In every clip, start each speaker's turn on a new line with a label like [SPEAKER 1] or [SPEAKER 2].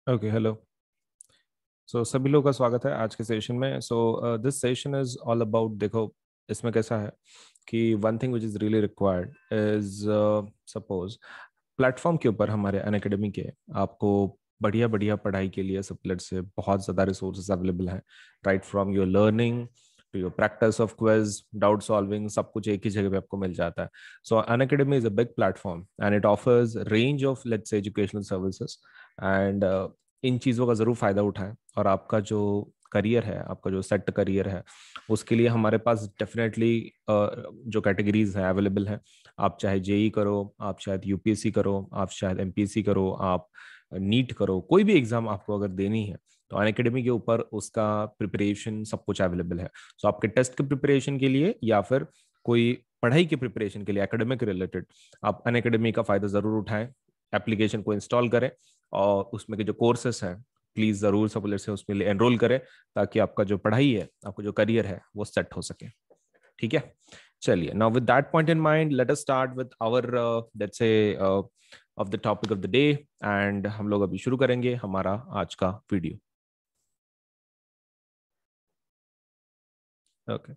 [SPEAKER 1] Okay hello. सो सभी लोगों का स्वागत है आज के सेशन में। So this session is all about, देखो इसमें कैसा है कि one thing which is really required is suppose platform के ऊपर हमारे अनअकैडमी के आपको बढ़िया बढ़िया पढ़ाई के लिए सबलेट से बहुत ज़्यादा रिसोर्सेज अवेलेबल हैं। Right from your learning to your practice of quiz, doubt solving, सब कुछ एक ही जगह पे आपको मिल जाता है। सो Unacademy is a big platform and it offers range of let's say educational services and in चीज़ों का ज़रूर फ़ायदा उठाएं और आपका जो करियर है, आपका जो सेट करियर है, उसके लिए हमारे पास डेफिनेटली जो कैटेगरीज हैं अवेलेबल हैं। आप चाहे जेई करो, आप शायद यूपीएससी करो, आप शायद एमपीएससी करो, आप नीट करो, कोई भी एग्जाम आपको अगर देनी है तो अनअकैडमी के ऊपर उसका प्रिपरेशन सब कुछ अवेलेबल है। सो आपके टेस्ट के प्रिपरेशन के लिए या फिर कोई पढ़ाई की प्रिपरेशन के लिए एकेडमिक रिलेटेड आप अनअकैडमी का फ़ायदा ज़रूर उठाएं। एप्लीकेशन को इंस्टॉल करें और उसमें के जो कोर्सेस हैं प्लीज जरूर सब से उसमें एनरोल करें ताकि आपका जो पढ़ाई है, आपका जो करियर है वो सेट हो सके। ठीक है, चलिए now with that point in mind let us start with our let's say of the topic of the day. And हम लोग अभी शुरू करेंगे हमारा आज का वीडियो। ओके,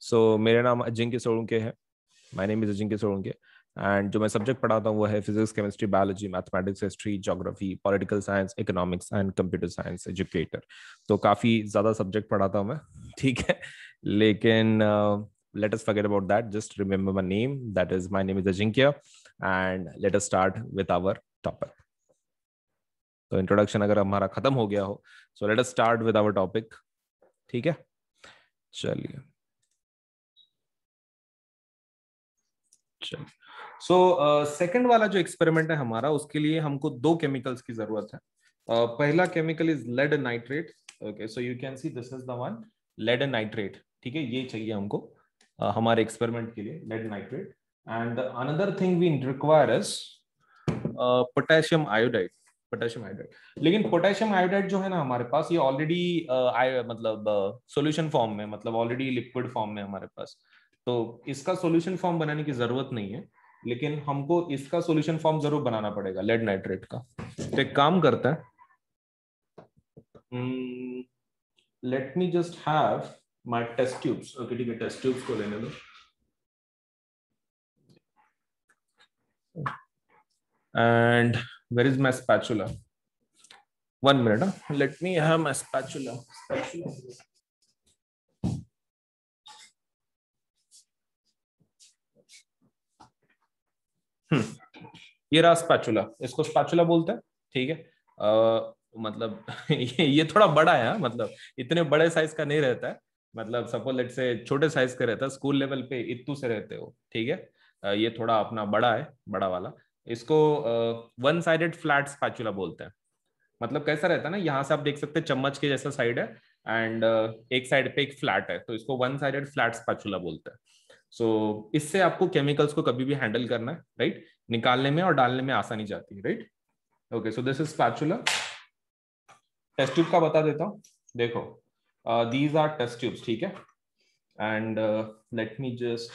[SPEAKER 1] सो मेरा नाम अजिंक्य सोलंके है। My name is Ajinkya Solanke and जो मैं सब्जेक्ट पढ़ाता हूँ वो है physics, chemistry, biology, mathematics, history, geography, political science, economics and computer science educator. तो काफ़ी ज़्यादा सब्जेक्ट पढ़ाता हूँ मैं। ठीक है, लेकिन let us forget about that. Just remember my name. That is, my name is Ajinkya, and let us start with our topic. तो इंट्रोडक्शन अगर हमारा खत्म हो गया हो, so let us start with our topic. ठीक है, चलिए चलिए। सो सेकंड वाला जो एक्सपेरिमेंट है हमारा, उसके लिए हमको दो केमिकल्स की जरूरत है। पहला chemical is lead nitrate. Okay, so you can see this is the one, lead nitrate. ठीक है, ये चाहिए हमको हमारे एक्सपेरिमेंट के लिए, lead nitrate. And another thing we require is potassium iodide. Potassium iodide, लेकिन पोटेशियम आयोडाइड जो है ना हमारे पास, ये ऑलरेडी मतलब सॉल्यूशन फॉर्म में, मतलब ऑलरेडी लिक्विड फॉर्म में हमारे पास। तो इसका सॉल्यूशन फॉर्म बनाने की जरूरत नहीं है, लेकिन हमको इसका सॉल्यूशन फॉर्म जरूर बनाना पड़ेगा लेड नाइट्रेट का। तो एक काम करता है, let me just have my test tubes. Okay ठीक है, टेस्ट ट्यूब्स को लेने दो। And where is my spatula? One minute, let me have my spatula. ये रहा स्पैचुला, इसको स्पैचुला बोलते हैं। ठीक है, मतलब ये थोड़ा बड़ा है, मतलब इतने बड़े साइज का नहीं रहता है। मतलब सपोज लेट से छोटे साइज का रहता है, स्कूल लेवल पे इतू से रहते हो। ठीक है, ये थोड़ा अपना बड़ा है, बड़ा वाला। इसको वन साइडेड फ्लैट स्पैचुला बोलते हैं। मतलब कैसा रहता है ना, यहाँ से आप देख सकते हैं चम्मच के जैसा साइड है एंड एक साइड पे एक फ्लैट है, तो इसको वन साइडेड फ्लैट स्पैचुला बोलते हैं। सो इससे आपको केमिकल्स को कभी भी हैंडल करना है, राइट, निकालने में और डालने में आसानी जाती है, right. Okay, so this is spatula. Test tube का बता देता हूँ, देखो दीज आर टेस्ट ट्यूब्स। ठीक है, एंड लेट मी जस्ट,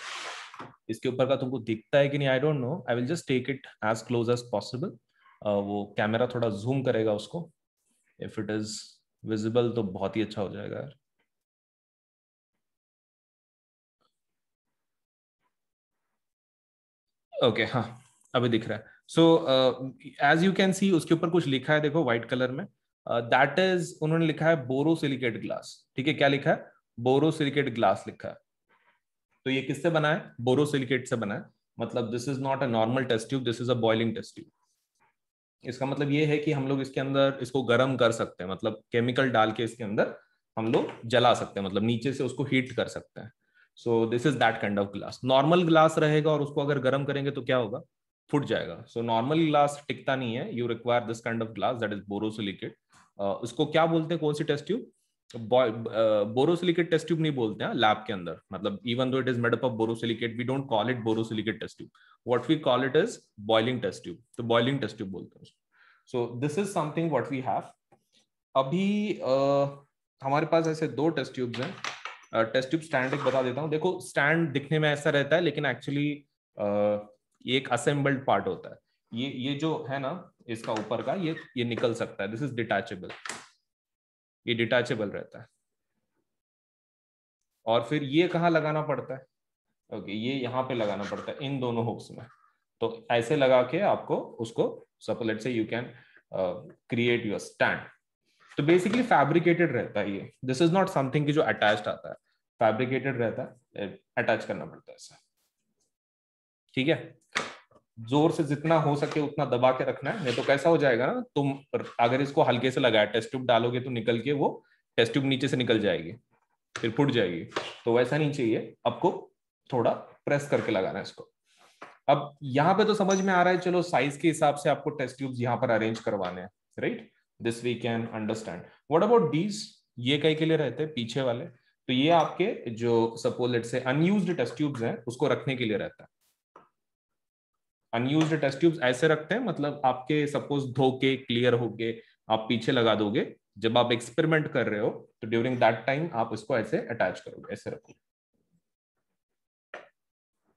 [SPEAKER 1] इसके ऊपर का तुमको दिखता है कि नहीं I don't know, I will just take it as close as possible. वो कैमरा थोड़ा जूम करेगा उसको, इफ इट इज विजिबल तो बहुत ही अच्छा हो जाएगा यार। ओके हाँ, अभी दिख रहा है। So as you can see उसके ऊपर कुछ लिखा है, देखो व्हाइट कलर में। दैट इज, उन्होंने लिखा है बोरोसिलिकेट ग्लास। ठीक है, क्या लिखा है? बोरोसिलिकेट ग्लास लिखा है। तो ये किससे बना है? बोरोसिलिकेट से बना है। मतलब this is not a normal test tube, this is a boiling test tube. इसका मतलब ये है कि हम लोग इसके अंदर इसको गर्म कर सकते हैं, मतलब केमिकल डाल के इसके अंदर हम लोग जला सकते हैं, मतलब नीचे से उसको हीट कर सकते हैं। So this is that kind of glass. Normal glass रहेगा और उसको अगर गर्म करेंगे तो क्या होगा? फूट जाएगा। सो नॉर्मल ग्लास टिकता नहीं है, you require this kind of glass, that is borosilicate. उसको क्या बोलते हैं, कौन सी test tube? Borosilicate test tube नहीं बोलते हैं लैब के अंदर, मतलब even though it is made up of borosilicate, we don't call it borosilicate test tube. What we call it is boiling test tube. तो बॉइलिंग टेस्ट ट्यूब बोलते हैं। So this is something what we have. अभी हमारे पास ऐसे दो test tubes हैं। Test tube stand एक बता देता हूँ। देखो स्टैंड दिखने में ऐसा रहता है, लेकिन एक्चुअली ये एक असेंबल्ड पार्ट होता है। ये जो है ना, इसका ऊपर का ये निकल सकता है, दिस इज डिटैचेबल, ये डिटैचेबल रहता है। और फिर ये कहाँ लगाना पड़ता है, ओके ये यहाँ पे लगाना पड़ता है इन दोनों हुक्स में। तो ऐसे लगा के आपको उसको सपोज लेट्स से you can create your stand. तो बेसिकली फैब्रिकेटेड रहता है ये, दिस इज नॉट समथिंग की जो अटैच्ड आता है, फैब्रिकेटेड रहता है, अटैच करना पड़ता है ऐसा, ठीक है। जोर से जितना हो सके उतना दबा के रखना है, नहीं तो कैसा हो जाएगा ना, तुम अगर इसको हल्के से लगाया टेस्ट ट्यूब डालोगे तो निकल के वो टेस्ट ट्यूब नीचे से निकल जाएगी, फिर फूट जाएगी। तो वैसा नहीं चाहिए, आपको थोड़ा प्रेस करके लगाना है इसको। अब यहाँ पे तो समझ में आ रहा है, चलो साइज के हिसाब से आपको टेस्ट ट्यूब्स यहाँ पर अरेंज करवाने हैं, right, this we can understand. What about these, ये कई के लिए रहते हैं पीछे वाले, तो ये आपके जो suppose let's say unused test tubes हैं उसको रखने के लिए रहता है। अनयूज्ड टेस्ट ट्यूब्स ऐसे रखते हैं, मतलब आपके सपोज धो के क्लियर हो गए, आप पीछे लगा दोगे, जब आप एक्सपेरिमेंट कर रहे हो तो ड्यूरिंग दैट टाइम आप इसको ऐसे अटैच करोगे, ऐसे रखोगे,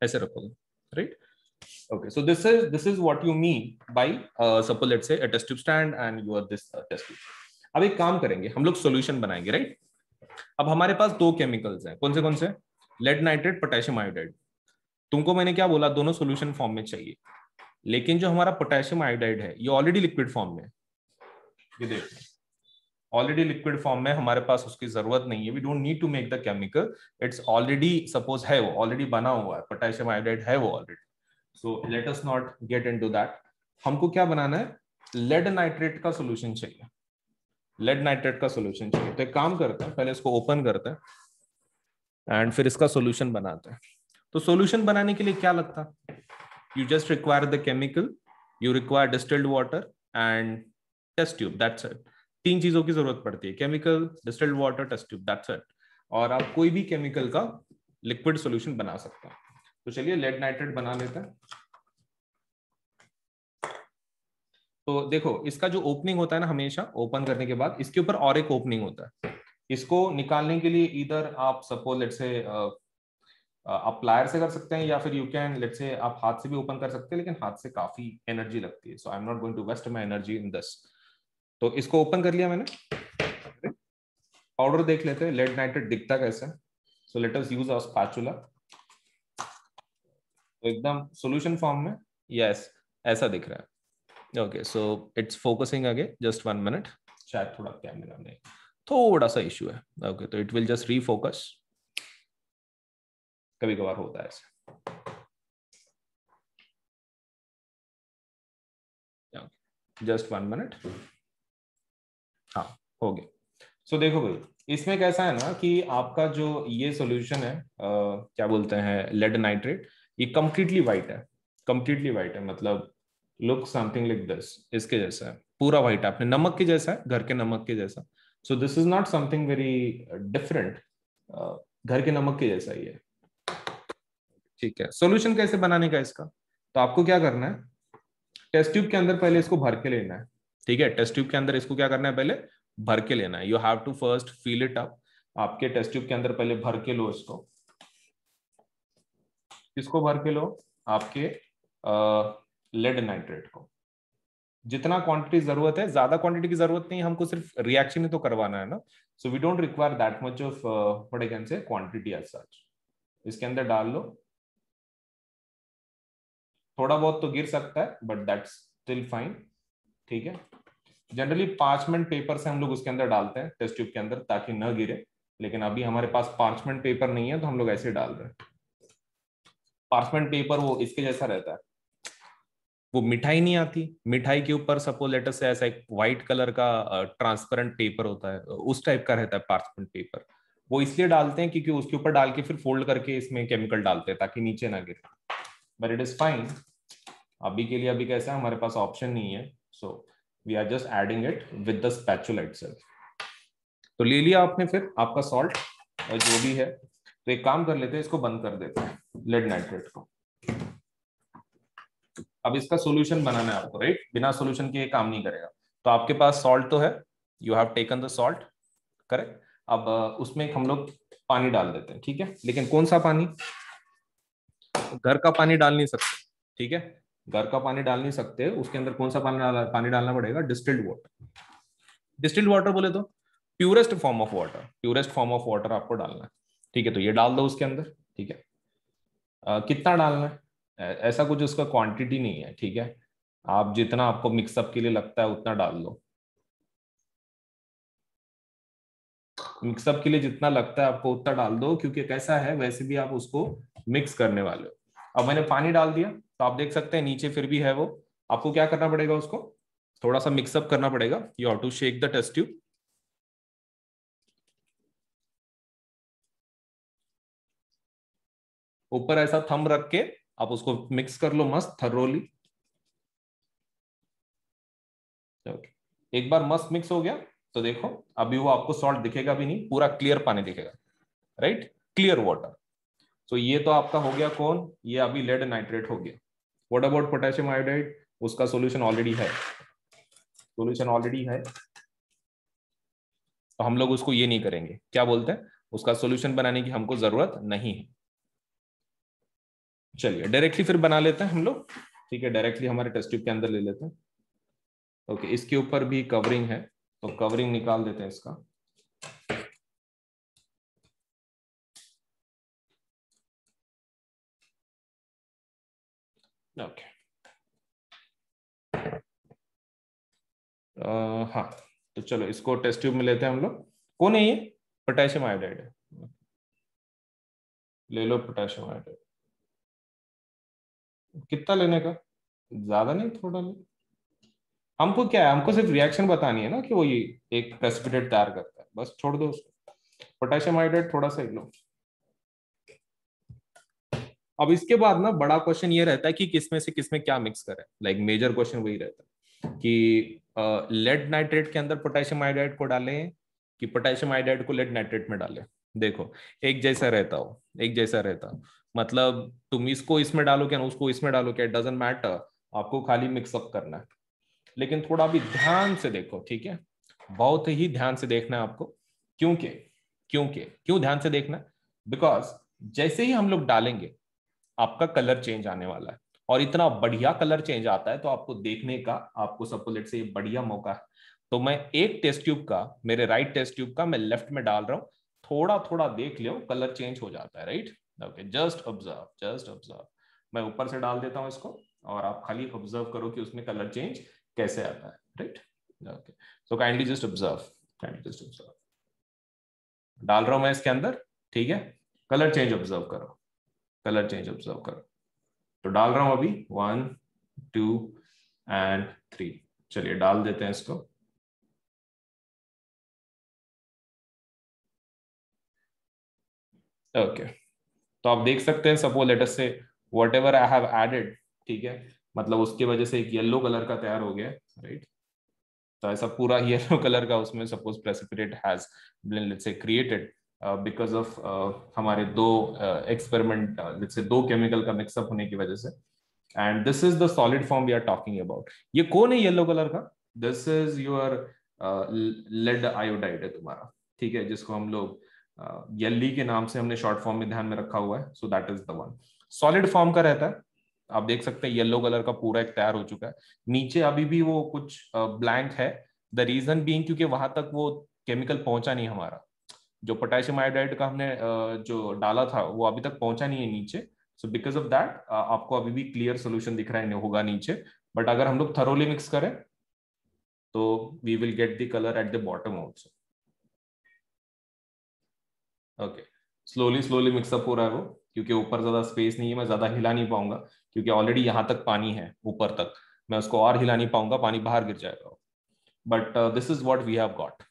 [SPEAKER 1] ऐसे रखोगे, right. Okay, so this is what you mean by suppose let's say a test tube stand and you are this test tube. अब एक काम करेंगे, हम लोग सॉल्यूशन बनाएंगे, राइट। अब हमारे पास दो केमिकल्स हैं, कौन से, लेड नाइट्रेट, पोटेशियम आयोडाइड। तुमको मैंने क्या बोला, दोनों सॉल्यूशन फॉर्म में चाहिए, लेकिन जो हमारा पोटेशियम आयोडाइड है ये ऑलरेडी लिक्विड फॉर्म में, ये देखो ऑलरेडी लिक्विड फॉर्म में, हमारे पास उसकी जरूरत नहीं है, we don't need to make the chemical, it's already suppose है, वो ऑलरेडी बना हुआ है, पोटेशियम आयोडाइड है वो already. So let us not get into that. हमको क्या बनाना है, लेड नाइट्रेट का सॉल्यूशन चाहिए, लेड नाइट्रेट का सॉल्यूशन चाहिए। तो एक काम करते हैं, पहले इसको ओपन करते हैं एंड फिर इसका सॉल्यूशन बनाते हैं। तो सॉल्यूशन बनाने के लिए क्या लगता है, you just require the chemical, you require distilled water and test tube, that's it. तीन चीजों की जरूरत पड़ती है, chemical, distilled water, test tube, that's it. और आप कोई भी केमिकल का लिक्विड सॉल्यूशन बना सकते हैं। तो चलिए लेड नाइट्रेट बना लेते हैं। तो देखो इसका जो ओपनिंग होता है ना, हमेशा ओपन करने के बाद इसके ऊपर और एक ओपनिंग होता है, इसको निकालने के लिए इधर आप सपोज लेट्स से आप प्लायर से कर सकते हैं, या फिर यू कैन लेट्स से आप हाथ से भी ओपन कर सकते हैं, लेकिन हाथ से काफी एनर्जी लगती है, so I am not going to waste my energy in this. तो इसको ओपन कर लिया मैंने, पाउडर देख लेते हैं लेड नाइट्रेट दिखता कैसे। So let us use our spatula. तो एकदम सॉल्यूशन फॉर्म में, यस ऐसा दिख रहा है। Okay so it's focusing again, just 1 minute, शायद थोड़ा कैमरा में थोड़ा सा इश्यू है। ओके तो इट विल जस्ट रीफोकस, कभी कभार होता है ऐसे। जस्ट 1 मिनट, हाँ हो गया। सो देखो भाई, इसमें कैसा है ना कि आपका जो ये सॉल्यूशन है क्या बोलते हैं लेड नाइट्रेट, ये कंप्लीटली वाइट है, कंप्लीटली वाइट है, मतलब लुक समथिंग लाइक दिस, इसके जैसा है, पूरा वाइट है, अपने नमक के जैसा है, घर के नमक के जैसा। सो this is not something very different, घर के नमक के जैसा ही है, ठीक है। सॉल्यूशन कैसे बनाने का इसका, तो आपको क्या करना है, टेस्ट ट्यूब के अंदर पहले इसको भर के लेना है, ठीक है। टेस्ट ट्यूब के अंदर इसको क्या करना है, पहले भर के लेना है, you have to first fill it up. आपके टेस्ट ट्यूब के अंदर पहले भर के लो इसको, किसको भर के लो, आपके लेड नाइट्रेट को। जितना क्वांटिटी जरूरत है, ज्यादा क्वांटिटी की जरूरत नहीं, हमको सिर्फ रिएक्शन ही तो करवाना है ना, so we don't require that much of what I can say quantity as such. इसके अंदर डाल लो, थोड़ा बहुत तो गिर सकता है बट दैट्स स्टिल फाइन, ठीक है। जनरली पार्चमेंट पेपर से हम लोग उसके अंदर डालते हैं टेस्ट ट्यूब के अंदर ताकि न गिरे, लेकिन अभी हमारे पास पार्चमेंट पेपर नहीं है तो हम लोग ऐसे डाल रहे हैं। पार्चमेंट पेपर वो इसके जैसा रहता है, वो मिठाई नहीं आती, मिठाई के ऊपर सपोज लेटर से ऐसा एक व्हाइट कलर का ट्रांसपेरेंट पेपर होता है, उस टाइप का रहता है पार्चमेंट पेपर। वो इसलिए डालते हैं क्योंकि उसके ऊपर डाल के फिर फोल्ड करके इसमें केमिकल डालते हैं ताकि नीचे ना गिरे, बट इट इज फाइन। अभी के लिए अभी कैसा है, हमारे पास ऑप्शन नहीं है, so we are just adding it with the spatula itself. तो ले लिया आपने फिर आपका सॉल्ट और जो भी है, तो एक काम कर लेते हैं, इसको बंद कर देते हैं लेड नाइट्रेट को। अब इसका सॉल्यूशन बनाना है आपको, राइट, बिना सॉल्यूशन के ये काम नहीं करेगा। तो आपके पास सॉल्ट तो है, you have taken the salt, correct. अब उसमें हम लोग पानी डाल देते हैं, ठीक है, लेकिन कौन सा पानी, घर का पानी डाल नहीं सकते, ठीक है। घर का पानी डाल नहीं सकते, उसके अंदर कौन सा पानी डालना पड़ेगा? Distilled water. डिस्टिल्ड वाटर बोले तो purest form of water, purest form of water आपको डालना है। ठीक है, तो ये डाल दो उसके अंदर। ठीक है, कितना डालना है? ऐसा कुछ उसका क्वांटिटी नहीं है। ठीक है, आप जितना आपको मिक्सअप के लिए लगता है उतना डाल दो। मिक्सअप के लिए जितना लगता है आपको उतना डाल दो, क्योंकि कैसा है, वैसे भी आप उसको मिक्स करने वाले हो। अब मैंने पानी डाल दिया, तो आप देख सकते हैं नीचे फिर भी है वो। आपको क्या करना पड़ेगा? उसको थोड़ा सा मिक्सअप करना पड़ेगा। You have to shake the test tube. ऊपर ऐसा थंब रख के आप उसको मिक्स कर लो मस्त थरोली। एक बार मस्त मिक्स हो गया तो देखो, अभी वो आपको सॉल्ट दिखेगा भी नहीं, पूरा क्लियर पानी दिखेगा, राइट? Clear water. तो ये तो आपका हो गया कौन? ये अभी लेड नाइट्रेट हो गया। What about potassium iodide? उसका सॉल्यूशन ऑलरेडी है, सॉल्यूशन ऑलरेडी है, तो हम लोग उसको ये नहीं करेंगे, क्या बोलते हैं, उसका सॉल्यूशन बनाने की हमको जरूरत नहीं है। चलिए डायरेक्टली फिर बना लेते हैं हम लोग। ठीक है, डायरेक्टली हमारे टेस्ट ट्यूब के अंदर ले लेते हैं। ओके, इसके ऊपर भी कवरिंग है, तो कवरिंग निकाल देते हैं इसका। ओके, हाँ, तो चलो इसको टेस्ट ट्यूब में लेते हैं हम लोग। कौन है ये? पोटेशियम आयोडाइड है। ले लो पोटेशियम आयोडाइड। कितना लेने का? ज्यादा नहीं, थोड़ा ले। हमको क्या है, हमको सिर्फ रिएक्शन बतानी है ना कि वो ये एक प्रेसिपिटेट तैयार करता है, बस छोड़ दो उसको। पोटेशियम आयोडाइड थोड़ा सा लो। अब इसके बाद ना बड़ा क्वेश्चन ये रहता है कि किसमें से किसमें क्या मिक्स करें। लाइक मेजर क्वेश्चन वही रहता है कि लेड नाइट्रेट के अंदर पोटेशियम आयोडाइड को डालें कि पोटेशियम आयोडाइड को लेड नाइट्रेट में डालें। देखो, एक जैसा रहता हो, एक जैसा रहता हो। मतलब तुम इसको इसमें डालो क्या, उसको इसमें डालो क्या, डजंट मैटर, आपको खाली मिक्सअप करना है। लेकिन थोड़ा भी ध्यान से देखो, ठीक है, बहुत ही ध्यान से देखना है आपको। क्योंकि क्यों ध्यान से देखना? बिकॉज जैसे ही हम लोग डालेंगे आपका कलर चेंज आने वाला है, और इतना बढ़िया कलर चेंज आता है तो आपको देखने का, आपको सपोज से ये बढ़िया मौका है। तो मैं एक टेस्ट ट्यूब का, मेरे राइट टेस्ट ट्यूब का मैं लेफ्ट में डाल रहा हूं, थोड़ा थोड़ा देख लो, कलर चेंज हो जाता है, right? Okay, just observe, just observe. मैं ऊपर से डाल देता हूं इसको, और आप खाली ऑब्जर्व करो कि उसमें कलर चेंज कैसे आता है, right? Okay, so kindly just observe, kindly just observe. डाल रहा हूं मैं इसके अंदर, ठीक है, कलर चेंज ऑब्जर्व करो, कलर चेंज ऑब्जर्व करो। तो डाल रहा हूं अभी, 1 2 एंड 3। चलिए डाल देते हैं इसको। ओके, तो आप देख सकते हैं, suppose let us say whatever I have added, ठीक है, मतलब उसकी वजह से एक येलो कलर का तैयार हो गया, राइट? तो ऐसा पूरा येलो कलर का उसमें suppose precipitate has been let's say created because of हमारे दो एक्सपेरिमेंट, लेट्स से दो केमिकल का मिक्सअप होने की वजह से। And this is the solid form we are talking about. ये कौन है येलो कलर का? This is your lead iodide है तुम्हारा, ठीक है, जिसको हम लोग येली के नाम से हमने शॉर्ट फॉर्म में ध्यान में रखा हुआ है। So that is the one, solid form का रहता है। आप देख सकते हैं येलो कलर का पूरा एक तैयार हो चुका है। नीचे अभी भी वो कुछ ब्लैंक है, द रीजन बीइंग क्योंकि वहां तक वो केमिकल पहुंचा नहीं हमारा। जो पोटेशियम आयोडाइड का हमने जो डाला था वो अभी तक पहुंचा नहीं है नीचे। सो बिकॉज ऑफ दैट आपको अभी भी क्लियर सोल्यूशन दिख रहा है होगा नीचे। बट अगर हम लोग थरोली मिक्स करें तो we will get the colour at the bottom also. Okay, slowly slowly mix up हो रहा है वो, क्योंकि ऊपर ज्यादा स्पेस नहीं है, मैं ज्यादा हिला नहीं पाऊंगा, क्योंकि ऑलरेडी यहाँ तक पानी है ऊपर तक, मैं उसको और हिला नहीं पाऊंगा, पानी बाहर गिर जाएगा। But this is what we have got,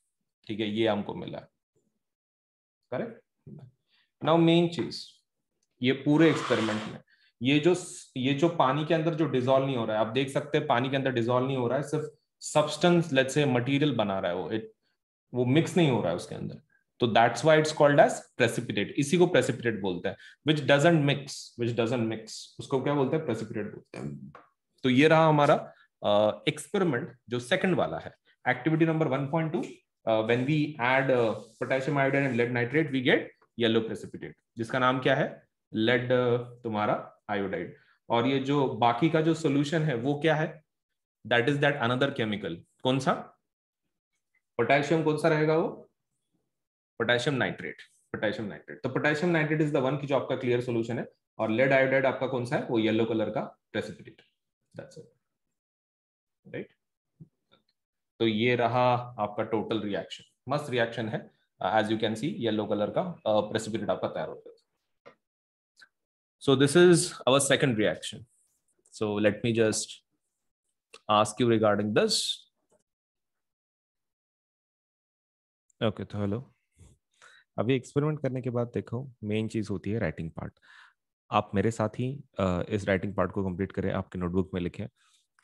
[SPEAKER 1] ठीक है, ये हमको मिला है, करेक्ट? नाउ मेन चीज, ये पूरे एक्सपेरिमेंट में ये जो पानी के अंदर जो डिजोल्व नहीं हो रहा है, आप देख सकते हैं पानी के अंदर डिजोल्व नहीं हो रहा है, सिर्फ सब्सटेंस लेट्स से मटेरियल बना रहा है वो मिक्स नहीं हो रहा है उसके अंदर। तो that's why it's called as precipitate, इसी को प्रेसिपिटेट बोलते हैं। विच डजंट मिक्स उसको क्या बोलते हैं? प्रेसिपिटेट बोलते हैं। तो ये रहा हमारा एक्सपेरिमेंट जो सेकंड वाला है, activity number 1.2। When we add potassium iodide and lead nitrate we get yellow precipitate, जिसका नाम क्या है? लेड तुम्हारा आयोडाइड। और ये जो बाकी का जो सोल्यूशन है वो क्या है, that is that another chemical. कौन सा? पोटेशियम। कौन सा रहेगा वो? Potassium nitrate. Potassium nitrate. तो potassium nitrate is the one की जो आपका क्लियर सोल्यूशन है। और लेड आयोडाइड आपका कौन सा है? वो येलो कलर का प्रेसिपिटेट। That's it, right. तो ये रहा आपका टोटल रिएक्शन। मस्त रिएक्शन है। As you can see yellow colour का प्रेसिपिटेट आपका तैयार होता है। So this is our second reaction. So let me just ask you regarding this. Okay, तो हेलो। अभी एक्सपेरिमेंट करने के बाद देखो, मेन चीज़ होती है राइटिंग पार्ट। आप मेरे साथ ही इस राइटिंग पार्ट को कंप्लीट करें, आपके नोटबुक में लिखें।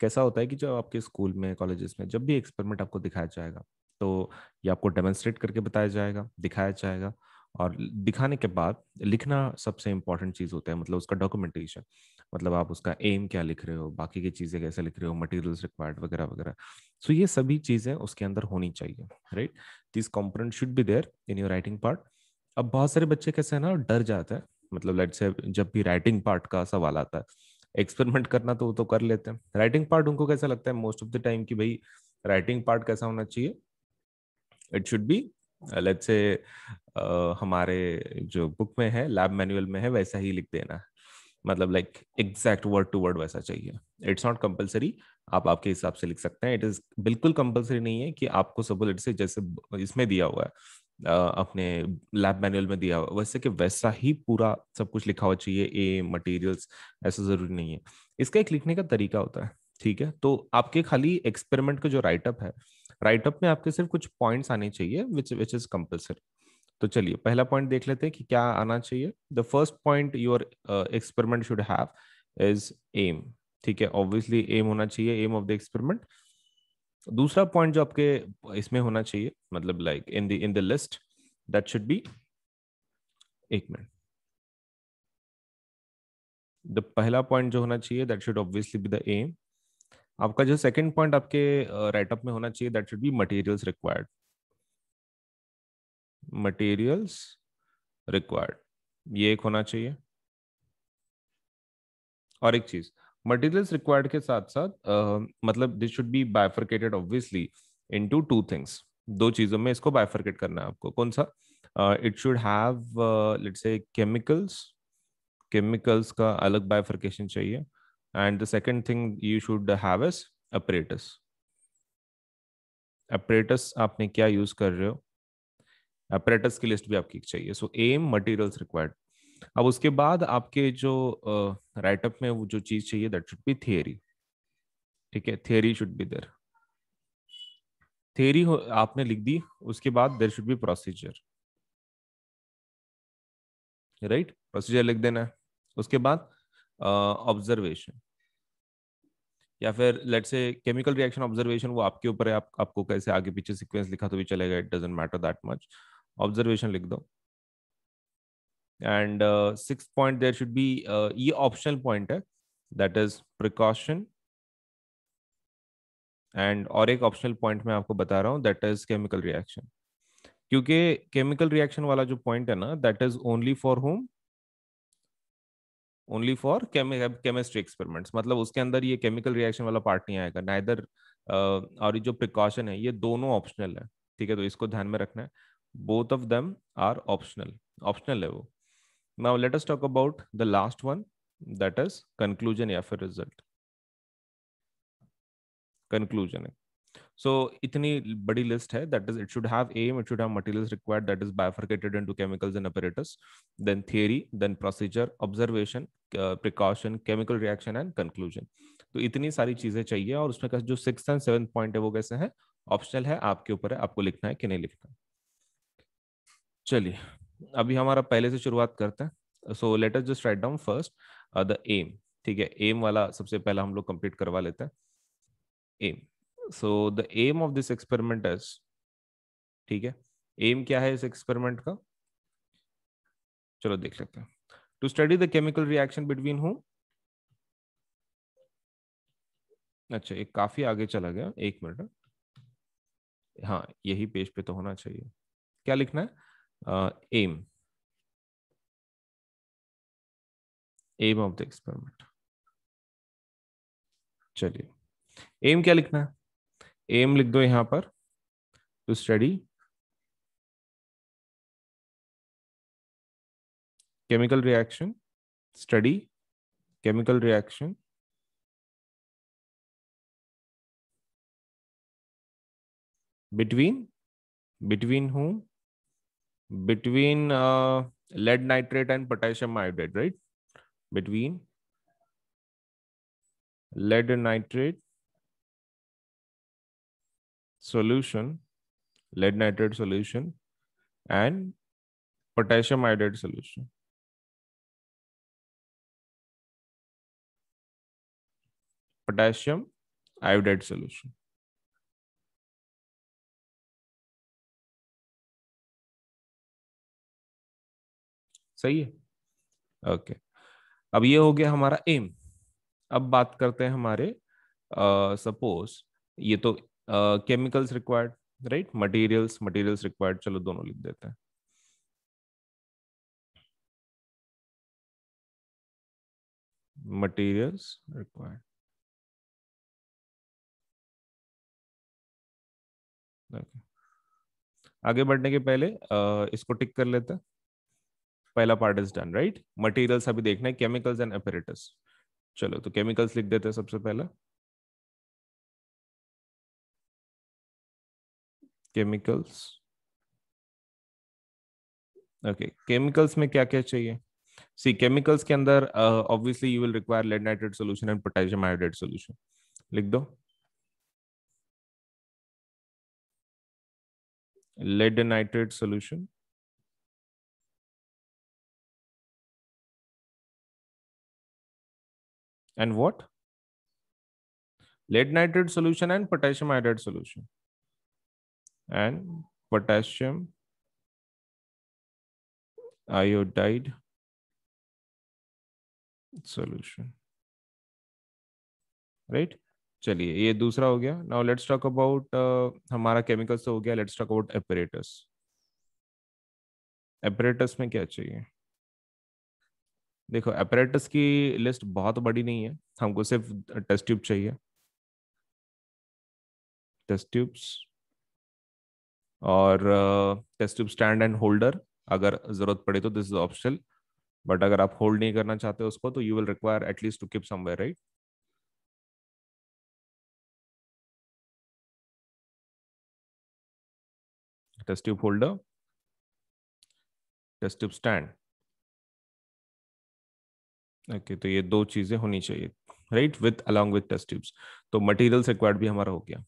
[SPEAKER 1] कैसा होता है कि जो आपके स्कूल में, कॉलेजेस में जब भी एक्सपेरिमेंट आपको दिखाया जाएगा, तो ये आपको डेमोन्स्ट्रेट करके बताया जाएगा, दिखाया जाएगा, और दिखाने के बाद लिखना सबसे इंपॉर्टेंट चीज़ होता है, मतलब उसका डॉक्यूमेंटेशन। मतलब आप उसका एम क्या लिख रहे हो, बाकी की चीज़ें कैसे लिख रहे हो, मटेरियल्स रिक्वायर्ड वगैरह वगैरह। सो ये सभी चीज़ें उसके अंदर होनी चाहिए, right. This component should be there in your writing part. अब बहुत सारे बच्चे कैसे है ना, डर जाते हैं। मतलब लेट्स से जब भी राइटिंग पार्ट का सवाल आता है, एक्सपेरिमेंट करना तो वो तो कर लेते हैं, राइटिंग पार्ट उनको कैसा लगता है मोस्ट ऑफ द टाइम कि भाई राइटिंग पार्ट कैसा होना चाहिए, it should be let's say हमारे जो बुक में है, लैब मैनुअल में है, वैसा ही लिख देना। मतलब like exact word to word वैसा चाहिए। इट्स नॉट कंपलसरी, आप आपके हिसाब से लिख सकते हैं। इट इज बिल्कुल कंपलसरी नहीं है कि आपको सब लेट से जैसे इसमें दिया हुआ है, अपने लैब मैनुअल में दिया हुआ वैसे कि वैसा ही पूरा सब कुछ लिखा हुआ चाहिए, ए मटेरियल्स, ऐसा जरूरी नहीं है। इसका एक लिखने का तरीका होता है, ठीक है। तो आपके खाली एक्सपेरिमेंट का जो राइटअप है, राइटअप में आपके सिर्फ कुछ पॉइंट्स आने चाहिए विच विच इज कंपलसरी। तो चलिए पहला पॉइंट देख लेते हैं कि क्या आना चाहिए। The first point your experiment should have is aim. ठीक है, ऑब्वियसली एम होना चाहिए, एम ऑफ द एक्सपेरिमेंट। दूसरा पॉइंट जो आपके इसमें होना चाहिए, मतलब like in the list, that should be, एक मिनट, द पहला पॉइंट जो होना चाहिए that should obviously be the aim. आपका जो सेकंड पॉइंट आपके राइटअप में होना चाहिए that should be materials required. Materials required, ये एक होना चाहिए। और एक चीज, मटेरियल्स रिक्वायर्ड के साथ साथ मतलब this should be bifurcated obviously into two things. दो चीजों में इसको बाइफरकेट करना है आपको। कौन सा? It should have let's say chemicals, chemicals का अलग बाइफरकेशन चाहिए। And the second thing you should have is apparatus. Apparatus आपने क्या यूज कर रहे हो, अपरेटस की लिस्ट भी आपकी चाहिए। सो एम मटेरियल्स रिक्वायर्ड। अब उसके बाद आपके जो राइटअप में वो जो चीज चाहिए दैट शुड बी थियरी। ठीक है, theory should be there. Theory आपने लिख दी, उसके बाद there should be procedure, right. Procedure लिख देना है। उसके बाद ऑब्जर्वेशन, या फिर let's say chemical reaction observation, वो आपके ऊपर है, आपको कैसे आगे पीछे सीक्वेंस लिखा तो भी चलेगा, it doesn't matter that much. Observation लिख दो। And six point there should be, ये ऑप्शनल पॉइंट है, दैट इज प्रिकॉशन। एंड और एक ऑप्शनल पॉइंट मैं आपको बता रहा हूँ, दैट इज केमिकल रिएक्शन। क्योंकि केमिकल रिएक्शन वाला जो पॉइंट है ना, that is only for home, only for chemistry experiments. मतलब उसके अंदर ये केमिकल रिएक्शन वाला पार्ट नहीं आएगा नाइदर। और ये जो प्रिकॉशन है, ये दोनों ऑप्शनल है। ठीक है, तो इसको ध्यान में रखना है, both of them are optional, optional है वो। Now let us talk about the last one, that is conclusion या फिर रिजल्ट। कंक्लूजन है। So इतनी बड़ी लिस्ट है, that is it should have aim, it should have materials required, that is bifurcated into chemicals and apparatus, then theory, then procedure, observation, precaution, chemical reaction and conclusion। तो इतनी सारी चीजें चाहिए, और उसमें का जो सिक्स एंड सेवन पॉइंट है वो कैसे है, ऑप्शनल है, आपके ऊपर है आपको लिखना है कि नहीं लिखना। चलिए अभी हमारा पहले से शुरुआत करते हैं। So let us just write down first the aim. ठीक है, एम वाला सबसे पहला हम लोग कंप्लीट करवा लेते हैं। Aim, so the aim of this experiment is, ठीक है, एम क्या है इस एक्सपेरिमेंट का, चलो देख लेते हैं। To study the chemical reaction between whom, अच्छा एक काफी आगे चला गया, एक मिनट। हाँ यही पेज पे तो होना चाहिए। क्या लिखना है? Aim, aim of the experiment. चलिए, एम क्या लिखना है? एम लिख दो यहां पर, to study chemical reaction, study chemical reaction between between whom? Between lead nitrate and potassium iodide, right? Between lead nitrate solution, lead nitrate solution, and potassium iodide solution. Potassium iodide solution. सही है? Okay, अब ये हो गया हमारा M. अब बात करते हैं हमारे, सपोज ये तो chemicals required, right? Materials, materials required, चलो दोनों लिख देते हैं। Materials required. ओके, आगे बढ़ने के पहले इसको टिक कर लेते हैं। पहला part is done, right? Materials अभी देखना है, केमिकल्स एंड एपरेटस। चलो तो केमिकल्स लिख देते हैं सबसे पहला। केमिकल्स। ओके, केमिकल्स में क्या क्या चाहिए? सी, केमिकल्स के अंदर obviously you will require lead nitrate solution and potassium iodide solution. लिख दो lead nitrate solution and what? Lead nitrate solution and potassium iodide solution. And potassium iodide solution. Right? चलिए, ये दूसरा हो गया। नाउ लेट्स टॉक अबाउट, हमारा chemicals तो हो गया, let's talk about apparatus. Apparatus में क्या चाहिए? देखो, एपरेटस की लिस्ट बहुत बड़ी नहीं है, हमको सिर्फ टेस्ट ट्यूब चाहिए। टेस्ट ट्यूब्स और test tube stand and holder, अगर जरूरत पड़े तो दिस इज ऑप्शनल, बट अगर आप होल्ड नहीं करना चाहते उसको तो you will require at least to keep somewhere, right? Test tube holder, test tube stand. Okay, तो ये दो चीजें होनी चाहिए, right? With along with test tubes. तो मटेरियल्स रिक्वायर्ड भी हमारा हो गया।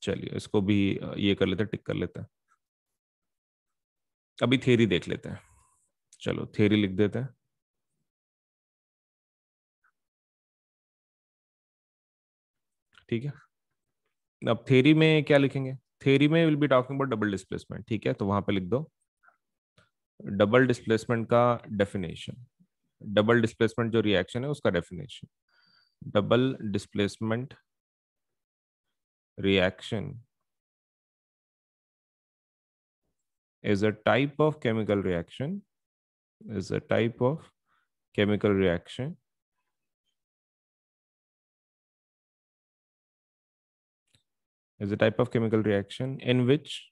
[SPEAKER 1] चलिए, इसको भी ये कर लेते हैं, टिक कर लेते हैं। अभी थ्योरी देख लेते हैं। चलो, थ्योरी लिख देते हैं। ठीक है, अब थ्योरी में क्या लिखेंगे? थ्योरी में will be talking about double displacement, ठीक है? तो वहां पे लिख दो डबल डिस्प्लेसमेंट का डेफिनेशन। डबल डिस्प्लेसमेंट जो रिएक्शन है उसका definition. Double displacement reaction is a type of chemical reaction, is a type of chemical reaction is a type of chemical reaction in which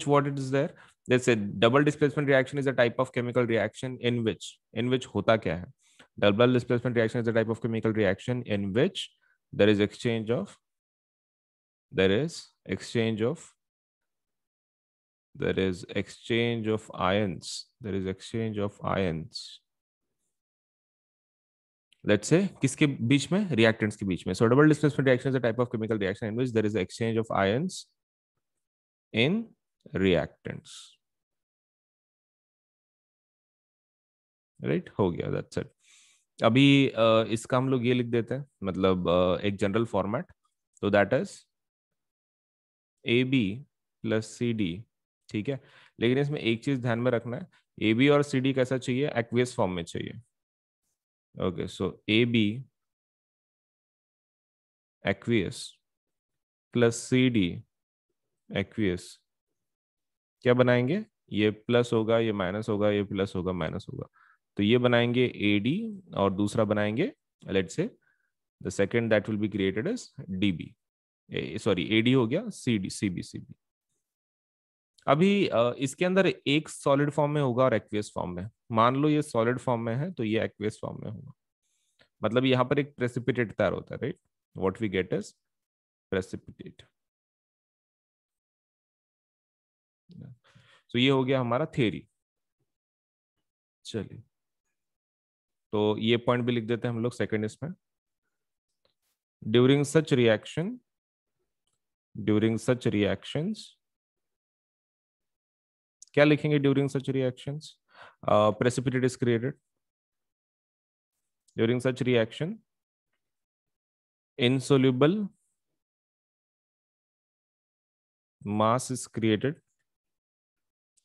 [SPEAKER 1] what it is there? Let's say double displacement reaction is a type of chemical reaction in which होता क्या है? Double displacement reaction is a type of chemical reaction in which there is exchange of there is exchange of ions, there is exchange of ions, let's say किसके बीच में? reactants के बीच में. So double displacement reaction is a type of chemical reaction in which there is exchange of ions in reactants. Right, हो गया, that's it. अभी इसका हम लोग ये लिख देते हैं, मतलब एक जनरल फॉर्मेट। तो that is A B plus C D, ठीक है? लेकिन इसमें एक चीज ध्यान में रखना है, ए बी और सी डी कैसा चाहिए? एक्वियस फॉर्म में चाहिए। Okay, so A B aqueous plus C D aqueous, क्या बनाएंगे? ये प्लस होगा, ये माइनस होगा, ये प्लस होगा, माइनस होगा, तो ये बनाएंगे ए डी, और दूसरा बनाएंगे let's say the second that will be created is DB, sorry AD हो गया, सीडी, सीबी। अभी इसके अंदर एक सॉलिड फॉर्म में होगा और एक्वियस फॉर्म में। मान लो ये सॉलिड फॉर्म में है तो ये एक्वियस फॉर्म में होगा, मतलब यहाँ पर एक प्रेसिपिटेट तैयार होता है, right? What we get is precipitate. तो ये हो गया हमारा थ्योरी। चलिए, तो ये पॉइंट भी लिख देते हैं हम लोग सेकंड इसमें। During such reaction, during such reactions, क्या लिखेंगे during such reactions? Precipitate is created during such reaction, insoluble mass is created,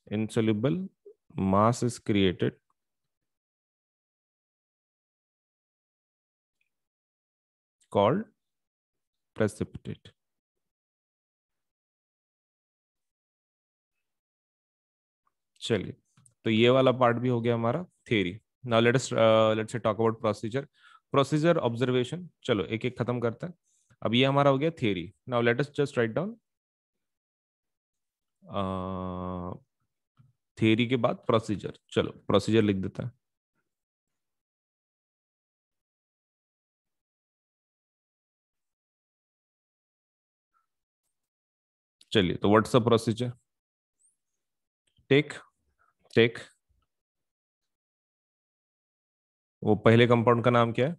[SPEAKER 1] insoluble mass is created called precipitate। चलिए, तो ये वाला पार्ट भी हो गया हमारा theory. Now let's talk about procedure. Procedure, observation, चलो एक एक खत्म करते हैं। अब ये हमारा हो गया theory. Now let us just write down theory के बाद प्रोसीजर। चलो प्रोसीजर लिख देता है। चलिए, तो what's the procedure? Take take वो पहले कंपाउंड का नाम क्या है?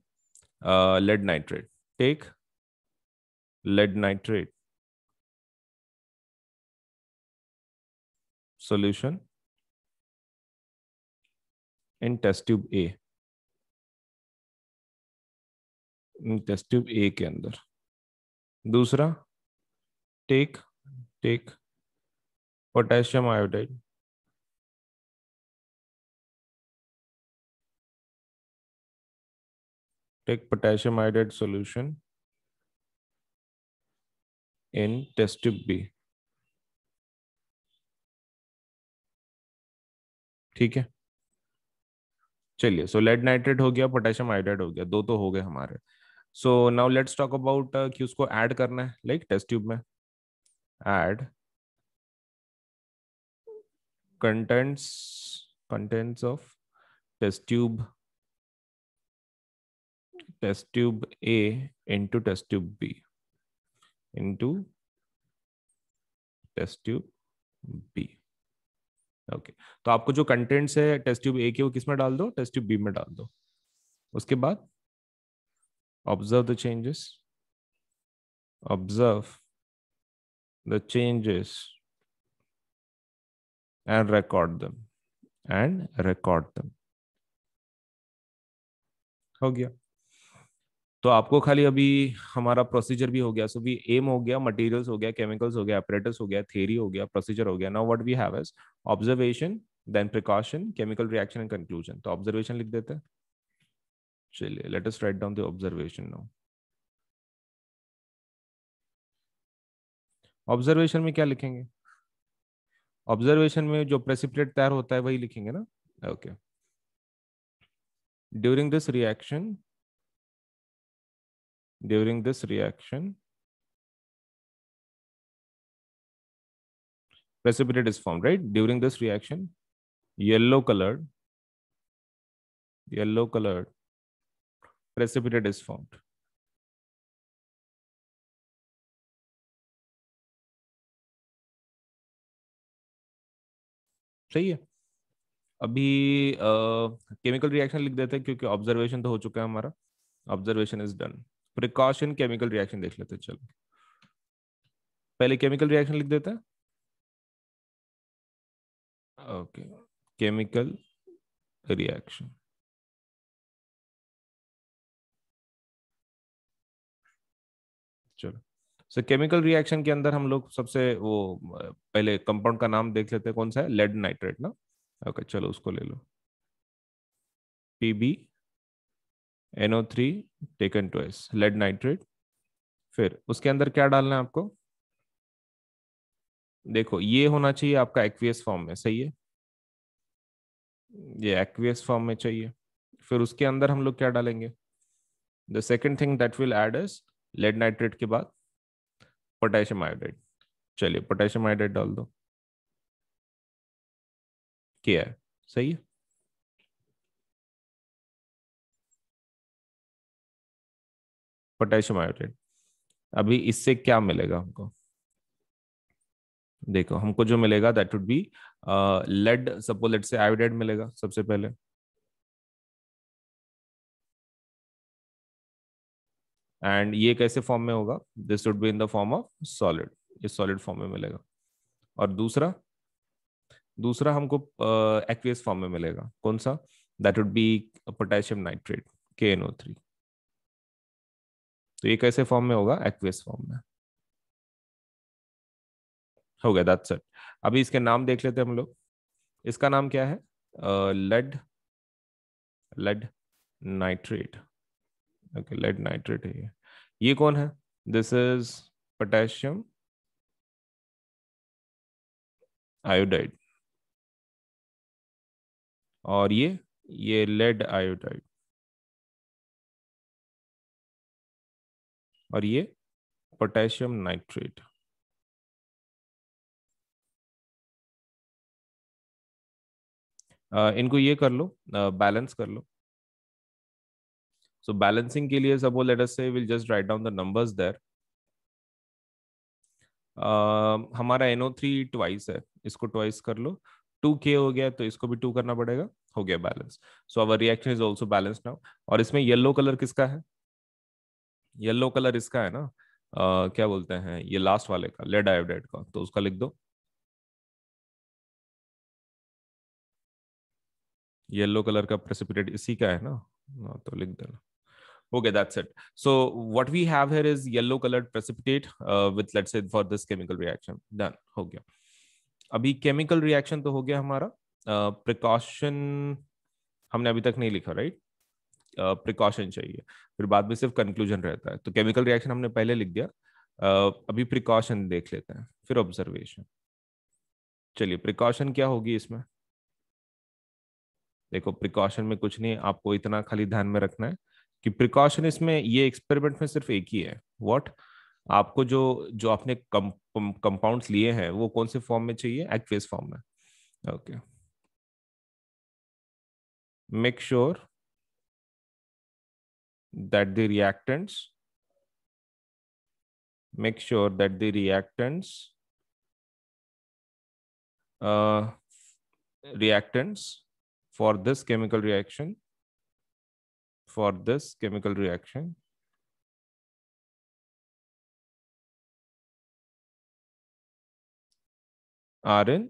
[SPEAKER 1] Lead nitrate. Take lead nitrate solution in test tube A, test tube A के अंदर। दूसरा, take take potassium iodide, take potassium iodide solution in test tube B. ठीक है, चलिए, सो लेड नाइट्रेट हो गया, पोटेशियम आयोडाइड हो गया, दो तो हो गए हमारे। So now let's talk about कि उसको ऐड करना है, लाइक टेस्ट ट्यूब में add contents contents of test tube A into test tube B into test tube B। Okay, तो आपको जो कंटेंट्स है टेस्ट ट्यूब ए के वो किस में डाल दो? टेस्ट ट्यूब बी में डाल दो। उसके बाद observe the changes, observe the changes and record them, and record them. हो गया। तो आपको खाली अभी हमारा प्रोसीजर भी हो गया। सो वी एम हो गया, मटेरियल्स हो गया, केमिकल्स हो गया, apparatus हो गया, थ्योरी हो गया, प्रोसीजर हो गया। Now what we have is observation, then precaution, chemical reaction and conclusion. तो ऑब्जर्वेशन लिख देते हैं। चलिए, let us write down the observation now. Observation में क्या लिखेंगे? ऑब्जर्वेशन में जो प्रेसिपिटेट तैयार होता है वही लिखेंगे ना? Okay, during this reaction, during this reaction precipitate is formed, right? During this reaction yellow colored precipitate is formed। सही है। अभी केमिकल रिएक्शन लिख देते हैं क्योंकि ऑब्जर्वेशन तो हो चुका है हमारा, observation is done. Precaution, chemical reaction देख लेते हैं। चलो पहले केमिकल रिएक्शन लिख देते हैं। Okay, chemical reaction. चलो, सो केमिकल रिएक्शन के अंदर हम लोग सबसे वो पहले कंपाउंड का नाम देख लेते हैं, कौन सा है? लेड नाइट्रेट ना। ओके, चलो उसको ले लो, PbNO3 taken to S, lead nitrate. फिर उसके अंदर क्या डालना है आपको? देखो, ये होना चाहिए आपका एक्वियस फॉर्म में, सही है? ये एक्वियस फॉर्म में चाहिए। फिर उसके अंदर हम लोग क्या डालेंगे? The second thing that will add is lead nitrate के बाद पोटेशियम आयोडाइड। चलिए पोटेशियम आयोडाइड डाल दो। क्या है? सही है। Potassium iodide. अभी इससे क्या मिलेगा हमको? देखो हमको जो मिलेगा that would be lead, suppose late say iodide मिलेगा सबसे पहले। एंड ये कैसे फॉर्म में होगा? This would be in the form of solid. ये सॉलिड फॉर्म में मिलेगा। और दूसरा, दूसरा हमको एक्वियस फॉर्म में मिलेगा। कौन सा? That would B potassium nitrate, KNO3। तो ये कैसे फॉर्म में होगा? एक्वियस फॉर्म में। हो गया, दैट्स इट। अभी इसके नाम देख लेते हैं हम लोग। इसका नाम क्या है? Lead, lead nitrate. Okay, lead nitrate है ये कौन है? This is potassium iodide. और ये लेड आयोडाइड। और ये पोटेशियम नाइट्रेट। इनको ये कर लो, बैलेंस कर लो। सो बैलेंसिंग के लिए suppose let us say will just write down the numbers there. हमारा NO3 ट्वाइस है, इसको ट्वाइस कर लो। 2K हो गया तो इसको भी 2 करना पड़ेगा। हो गया balance. So our reaction is also balance now. और इसमें येलो कलर किसका है? येलो कलर इसका है ना, क्या बोलते हैं, ये लास्ट वाले का, लेड आयोडाइड का, तो उसका लिख दो। येलो कलर का प्रेसिपिटेट इसी का है ना, तो लिख देना। Okay, that's it. So what we have here is yellow colored precipitate with, let's say, for this chemical reaction. Done. हो गया। अभी केमिकल रिएक्शन तो हो गया हमारा। प्रिकॉशन हमने अभी तक नहीं लिखा, राइट? प्रिकॉशन चाहिए, फिर बाद में सिर्फ कंक्लूजन रहता है। तो केमिकल रिएक्शन हमने पहले लिख दिया। अभी प्रिकॉशन देख लेते हैं, फिर ऑब्जर्वेशन। चलिए प्रिकॉशन क्या होगी इसमें? देखो प्रिकॉशन में कुछ नहीं, आपको इतना खाली ध्यान में रखना है कि प्रिकॉशन इसमें, ये एक्सपेरिमेंट में सिर्फ एक ही है। व्हाट? आपको जो जो आपने कंपाउंड्स लिए हैं वो कौन से फॉर्म में चाहिए? एक्वियस फॉर्म में। Okay. Make sure that the reactants, make sure that the reactants, uh, reactants for this chemical reaction, for this chemical reaction are in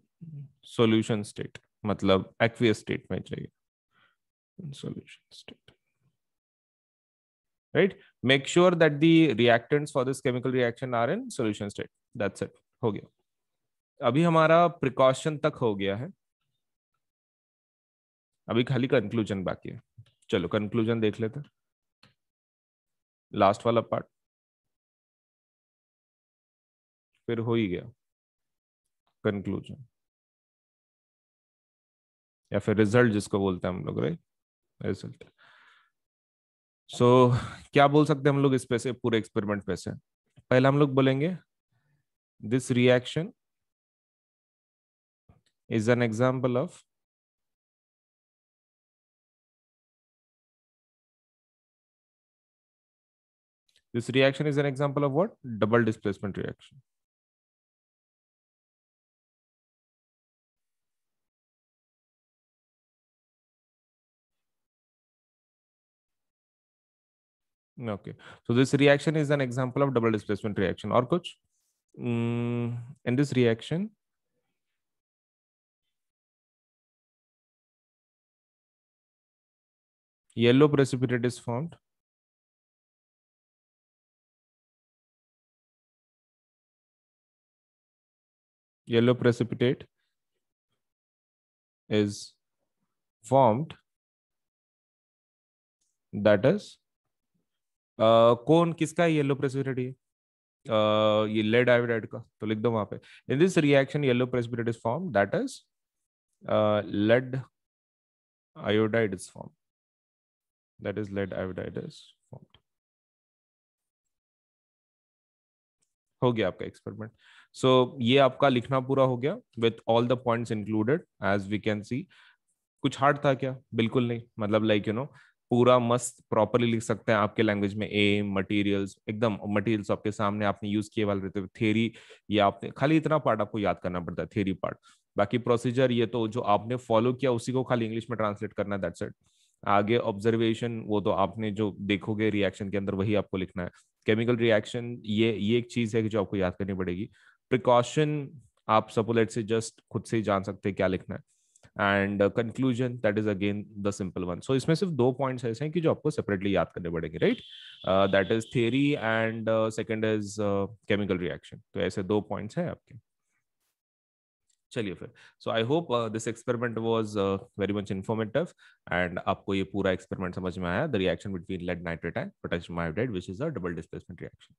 [SPEAKER 1] solution state, मतलब aqueous state में चाहिए, solution state, right? Make sure that the reactants for this chemical reaction are in solution state. That's it. हो गया। अभी हमारा precaution तक हो गया है, अभी खाली कंक्लूजन बाकी है। चलो कंक्लूजन देख लेते हैं, लास्ट वाला पार्ट, फिर हो ही गया कंक्लूजन, या फिर रिजल्ट जिसको बोलते हैं हम लोग, राइट? रिजल्ट। सो क्या बोल सकते हैं हम लोग इस पे से, पूरे एक्सपेरिमेंट पे से? पहला हम लोग बोलेंगे this reaction is an example of, this reaction is an example of what? Double displacement reaction. Okay, so this reaction is an example of double displacement reaction. और कुछ? In this reaction yellow precipitate is formed, yellow precipitate is formed, that is कौन किसका yellow precipitate? ये lead iodide का, तो लिख दो वहां पे। In this reaction yellow precipitate is form, that is lead iodide is formed, that is lead iodide is formed. हो गया आपका एक्सपेरिमेंट। सो ये आपका लिखना पूरा हो गया with all the points included as we can see. कुछ हार्ड था क्या? बिल्कुल नहीं, मतलब लाइक पूरा मस्त प्रॉपरली लिख सकते हैं आपके लैंग्वेज में। एम, मटेरियल्स, एकदम मटेरियल्स आपके सामने, आपने यूज किए वाले रहते, थ्योरी ये आपने खाली इतना पार्ट आपको याद करना पड़ता है, थ्योरी पार्ट। बाकी प्रोसीजर ये तो जो आपने फॉलो किया उसी को खाली इंग्लिश में ट्रांसलेट करना है, दैट्स इट। आगे ऑब्जर्वेशन वो तो आपने जो देखोगे रिएक्शन के अंदर वही आपको लिखना है। केमिकल रिएक्शन ये एक चीज है कि जो आपको याद करनी पड़ेगी। प्रिकॉशन आप सपोलेट से जस्ट खुद से ही जान सकते हैं क्या लिखना है। And conclusion that is again the simple one. So इसमें सिर्फ दो पॉइंट्स ऐसे हैं कि जो आपको सेपरेटली याद करने पड़ेंगे, right? That is theory and second is chemical reaction. तो ऐसे दो पॉइंट्स हैं आपके। चलिए फिर। So I hope this experiment was very much informative and आपको ये पूरा एक्सपेरिमेंट समझ में आया, the reaction between lead nitrate and potassium iodide which is a double displacement reaction.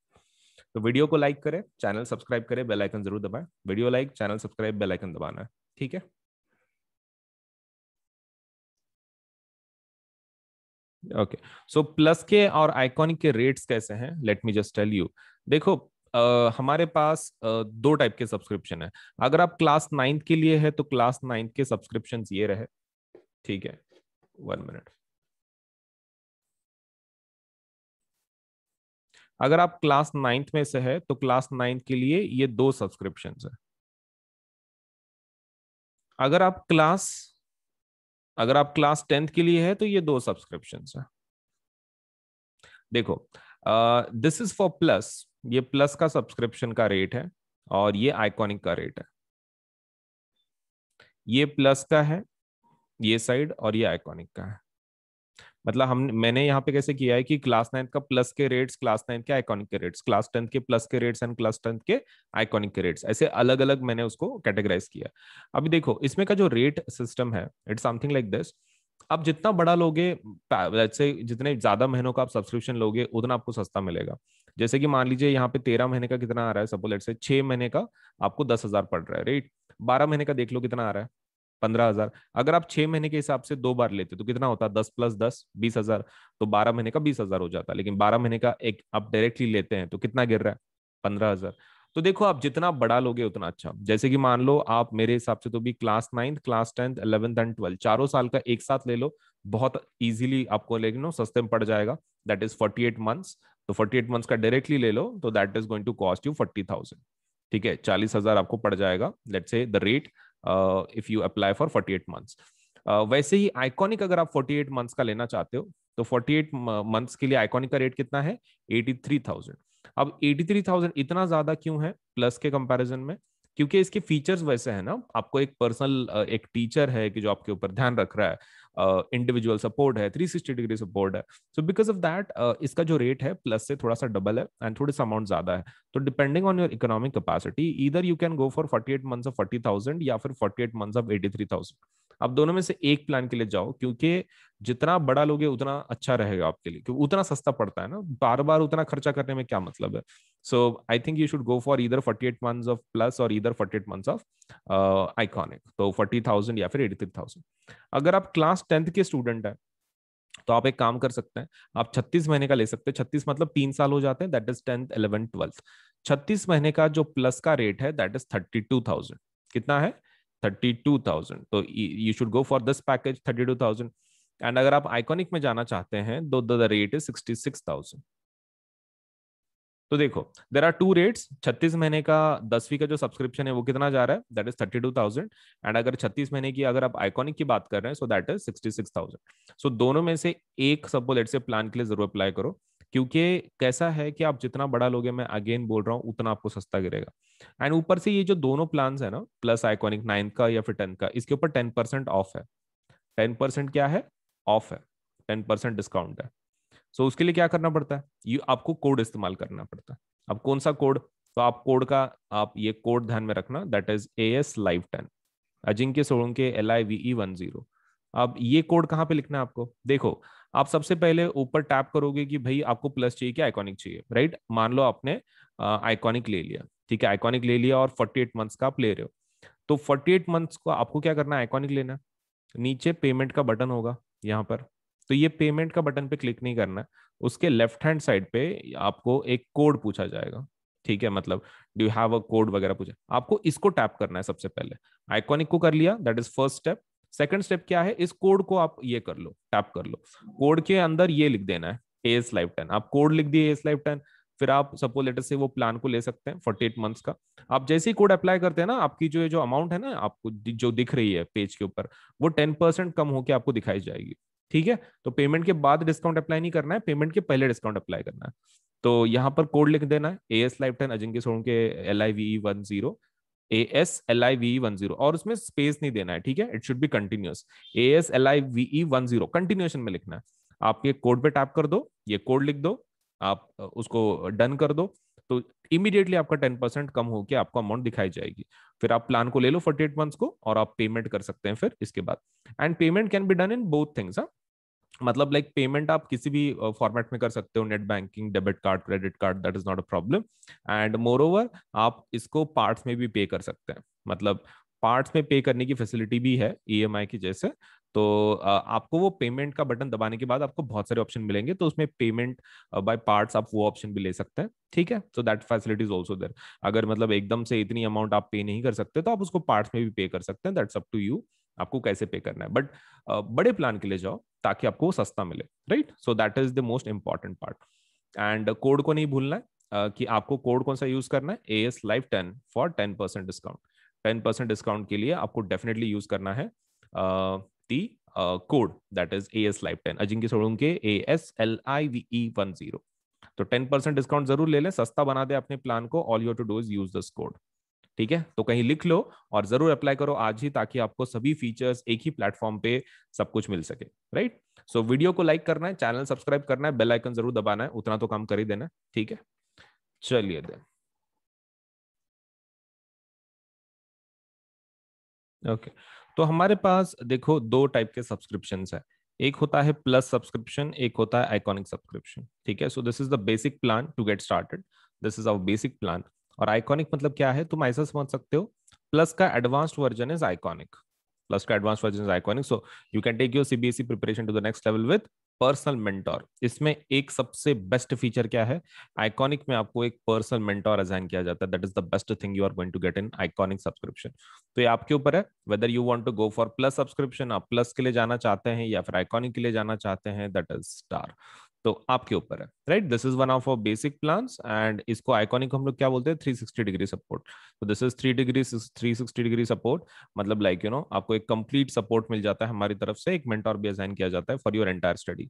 [SPEAKER 1] तो वीडियो को लाइक करें, चैनल सब्सक्राइब करें, बेल आइकन जरूर दबाएं। Video like, channel subscribe, bell icon दबाना है, ठीक है? ओके। सो प्लस के और आइकॉनिक के रेट्स कैसे हैं, let me just tell you. देखो, हमारे पास दो टाइप के सब्सक्रिप्शन है। अगर आप क्लास नाइन्थ के लिए है तो क्लास नाइन्थ के सब्सक्रिप्शन ये रहे, ठीक है? 1 मिनट। अगर आप क्लास नाइन्थ में से है तो क्लास नाइन्थ के लिए ये दो सब्सक्रिप्शन है। अगर आप क्लास अगर आप क्लास टेंथ के लिए है तो ये दो सब्सक्रिप्शन है। देखो, दिस इज फॉर प्लस। ये प्लस का सब्सक्रिप्शन का रेट है और ये आइकॉनिक का रेट है। ये प्लस का है ये साइड, और ये आइकॉनिक का है। मतलब हम मैंने यहाँ पे कैसे किया है कि क्लास नाइन्थ का प्लस के रेट्स, क्लास नाइन्थ के आइकॉनिक के रेट्स, क्लास टेंथ के प्लस के रेट्स एंड क्लास टेंथ के आइकॉनिक के रेट्स, ऐसे अलग अलग मैंने उसको कैटेगराइज किया। अभी देखो, इसमें का जो रेट सिस्टम है इट्स समथिंग लाइक दिस। आप जितना बड़ा लोगे, जैसे जितने ज्यादा महीनों का आप सब्सक्रिप्शन लोगे उतना आपको सस्ता मिलेगा। जैसे कि मान लीजिए यहाँ पे 13 महीने का कितना आ रहा है, सपोज लेट से 6 महीने का आपको 10,000 पड़ रहा है, राइट? 12 महीने का देख लो कितना आ रहा है, 15,000। अगर आप 6 महीने के हिसाब से दो बार लेते तो कितना होता? 10 + 10 20,000। तो 12 महीने का 20,000 हो जाता, लेकिन 12 महीने का एक आप डायरेक्टली लेते हैं तो कितना गिर रहा है? 15,000। तो देखो, आप जितना बड़ा लोगे उतना अच्छा। जैसे कि मान लो आप मेरे हिसाब से तो भी class ninth, class tenth, 11th and 12th चारों साल का एक साथ ले लो, बहुत इजीली आपको लेकिन सस्ते में पड़ जाएगा। That is 48 months. तो 48 मंथ्स का डायरेक्टली ले लो तो that is going to cost you 40,000। ठीक है, 40,000 आपको पड़ जाएगा, let's say the rate, if you apply for 48 months. वैसे ही आइकॉनिक अगर आप 48 मंथ्स का लेना चाहते हो तो 48 मंथ्स के लिए आइकॉनिक का रेट कितना है? 83,000। अब 83,000 इतना ज्यादा क्यों है प्लस के कंपैरिजन में? क्योंकि इसके फीचर्स वैसे हैं ना, आपको एक पर्सनल एक टीचर है कि जो आपके ऊपर ध्यान रख रहा है, इंडिविजुअल सपोर्ट है, 360 डिग्री सपोर्ट है। सो बिकॉज ऑफ दैट इसका जो रेट है प्लस से थोड़ा सा डबल है एंड थोड़ा सा अमाउंट ज्यादा है। तो depending on your economic capacity either you can go for 48 months of 40,000 या फिर 48 मंथ्स ऑफ 83,000। आप दोनों में से एक प्लान के लिए जाओ, क्योंकि जितना बड़ा लोगे उतना अच्छा रहेगा आपके लिए, क्योंकि उतना सस्ता पड़ता है ना, बार बार उतना खर्चा करने में क्या मतलब है। So I think you should go for either 48 months of plus और ईदर 48 मंथ्स ऑफ आइकॉनिक, तो 40,000 या फिर 83,000। अगर आप क्लास टेंथ के स्टूडेंट हैं तो आप एक काम कर सकते हैं, आप 36 महीने का ले सकते हैं। 36 मतलब 3 साल हो जाते हैं, that is tenth, 11th, 12th। 36 महीने का जो प्लस का रेट है दैट इज 32,000। कितना है? 32,000। तो you should go for this package 32,000। And अगर आप आइकॉनिक में जाना चाहते हैं तो द रेट इज 66,000। तो देखो, देर आर टू रेट्स। 36 महीने का 10वीं का जो सब्सक्रिप्शन है वो कितना जा रहा है? That is 32,000। एंड अगर 36 महीने की अगर आप आइकॉनिक की बात कर रहे हैं सो दैट इज 66,000। सो दोनों में से एक सपोज लेट से प्लान के लिए जरूर अप्लाई करो, क्योंकि कैसा है कि आप जितना बड़ा लोगे, मैं अगेन बोल रहा हूँ, उतना आपको सस्ता गिरेगा। एंड ऊपर से ये जो दोनों प्लान है ना, प्लस आइकॉनिक 9th का या फिर 10th का, इसके ऊपर 10% ऑफ है। 10% क्या है? ऑफ है। 10% डिस्काउंट है। सो उसके लिए क्या करना पड़ता है? ये आपको कोड इस्तेमाल करना पड़ता है। अब कौन सा कोड? तो आप कोड का, आप ये कोड ध्यान में रखना, that is AS Live 10, Ajinkya Solanke LIVE10। अब ये कोड कहाँ पे लिखना है आपको? देखो, आप सबसे पहले ऊपर टैप करोगे कि भाई आपको प्लस चाहिए कि आइकॉनिक चाहिए, राइट? मान लो आपने आइकॉनिक ले लिया, ठीक है, आइकॉनिक ले लिया और 48 मंथ्स का आप ले रहे हो। तो 48 मंथ्स को आपको क्या करना है? आइकॉनिक लेना है। नीचे पेमेंट का बटन होगा यहाँ पर, तो ये पेमेंट का बटन पे क्लिक नहीं करना है। उसके लेफ्ट हैंड साइड पे आपको एक कोड पूछा जाएगा, ठीक है, मतलब do you have a code वगैरह पूछा, आपको इसको टैप करना है सबसे पहले। आइकॉनिक को कर लिया, that is first step. Second step क्या है, इस कोड को आप ये कर लो, टैप कर लो। कोड के अंदर ये लिख देना है एएस लाइफ 10, आप कोड लिख दिए एएस लाइफ 10। फिर आप सपोज लेटर से वो प्लान को ले सकते हैं 48 मंथ्स का। आप जैसे ही कोड अप्लाई करते हैं ना, आपकी जो अमाउंट है ना आपको जो दिख रही है पेज के ऊपर, वो 10% कम होकर आपको दिखाई जाएगी। ठीक है, तो पेमेंट के बाद डिस्काउंट अप्लाई नहीं करना है, पेमेंट के पहले डिस्काउंट अप्लाई करना है। तो यहाँ पर कोड लिख देना है as life 10 Ajinkya Solanki LIVE10, ASLIVE10, और उसमें स्पेस नहीं देना है। ठीक है, it should be continuous, ASLIVE10 continuation में लिखना है। आप ये कोड पे टैप कर दो, ये कोड लिख दो, आप उसको डन कर दो, तो इमीडिएटली आपका 10% कम होकर आपको अमाउंट दिखाई जाएगी। फिर आप प्लान को ले लो 48 मंथ्स को, और आप पेमेंट कर सकते हैं फिर इसके बाद। And payment can be done in both things. मतलब लाइक पेमेंट आप किसी भी फॉर्मेट में कर सकते हो, net banking, debit card, credit card, that is not a problem. And more over आप इसको पार्ट्स में भी पे कर सकते हैं, मतलब पार्ट्स में पे करने की फैसिलिटी भी है ईएमआई की जैसे। तो आपको वो पेमेंट का बटन दबाने के बाद आपको बहुत सारे ऑप्शन मिलेंगे, तो उसमें पेमेंट बाय पार्ट्स आप वो ऑप्शन भी ले सकते हैं। ठीक है, so that facility is also there. अगर मतलब एकदम से इतनी अमाउंट आप पे नहीं कर सकते, तो आप उसको पार्ट्स में भी पे कर सकते हैं, दैट्स अप टू यू, आपको कैसे पे करना है। बट बड़े प्लान के लिए जाओ ताकि आपको वो सस्ता मिले, right. So that is the most important part. And code को नहीं भूलना है कि आपको कोड कौन सा यूज करना है, AS Life 10 for 10% discount. 10% discount के लिए आपको डेफिनेटली यूज करना है दी code, that is AS Life 10 Ajinkya Solanki ASLIVE10। तो 10% डिस्काउंट जरूर ले लें, सस्ता बना दे अपने प्लान को। All you to do is use this code. ठीक है, तो कहीं लिख लो और जरूर अप्लाई करो आज ही, ताकि आपको सभी फीचर्स एक ही प्लेटफॉर्म पे सब कुछ मिल सके, राइट। सो वीडियो को लाइक करना है, चैनल सब्सक्राइब करना है, बेल आइकन जरूर दबाना है, उतना तो काम कर ही देना है। ठीक है, चलिए देन। ओके, तो हमारे पास देखो दो टाइप के सब्सक्रिप्शन है। एक होता है प्लस सब्सक्रिप्शन, एक होता है आइकॉनिक सब्सक्रिप्शन। ठीक है, so this is the basic plan to get started, this is our basic plan. और आइकॉनिक मतलब क्या है, तुम ऐसा समझ सकते हो, प्लस का advanced version is iconic. Plus का advance version is iconic, so you can take your CBSE preparation to the next level with personal mentor. इसमें एक सबसे बेस्ट फीचर क्या है, आइकॉनिक में आपको एक पर्सनल मेंटोर असाइन किया जाता है, that is the best thing you are going to get in iconic subscription. तो ये आपके ऊपर है whether you want to go for plus subscription, आप प्लस के लिए जाना चाहते हैं या फिर आइकॉनिक के लिए जाना चाहते हैं, दैट इज स्टार। तो आपके ऊपर है, right. This is one of our basic plans, and इसको आइकॉनिक हम लोग क्या बोलते हैं, 360 डिग्री सपोर्ट। तो दिस इज 360 डिग्री सपोर्ट, मतलब लाइक आपको एक कंप्लीट सपोर्ट मिल जाता है हमारी तरफ से, एक मेंटोर भी असाइन किया जाता है for your entire study.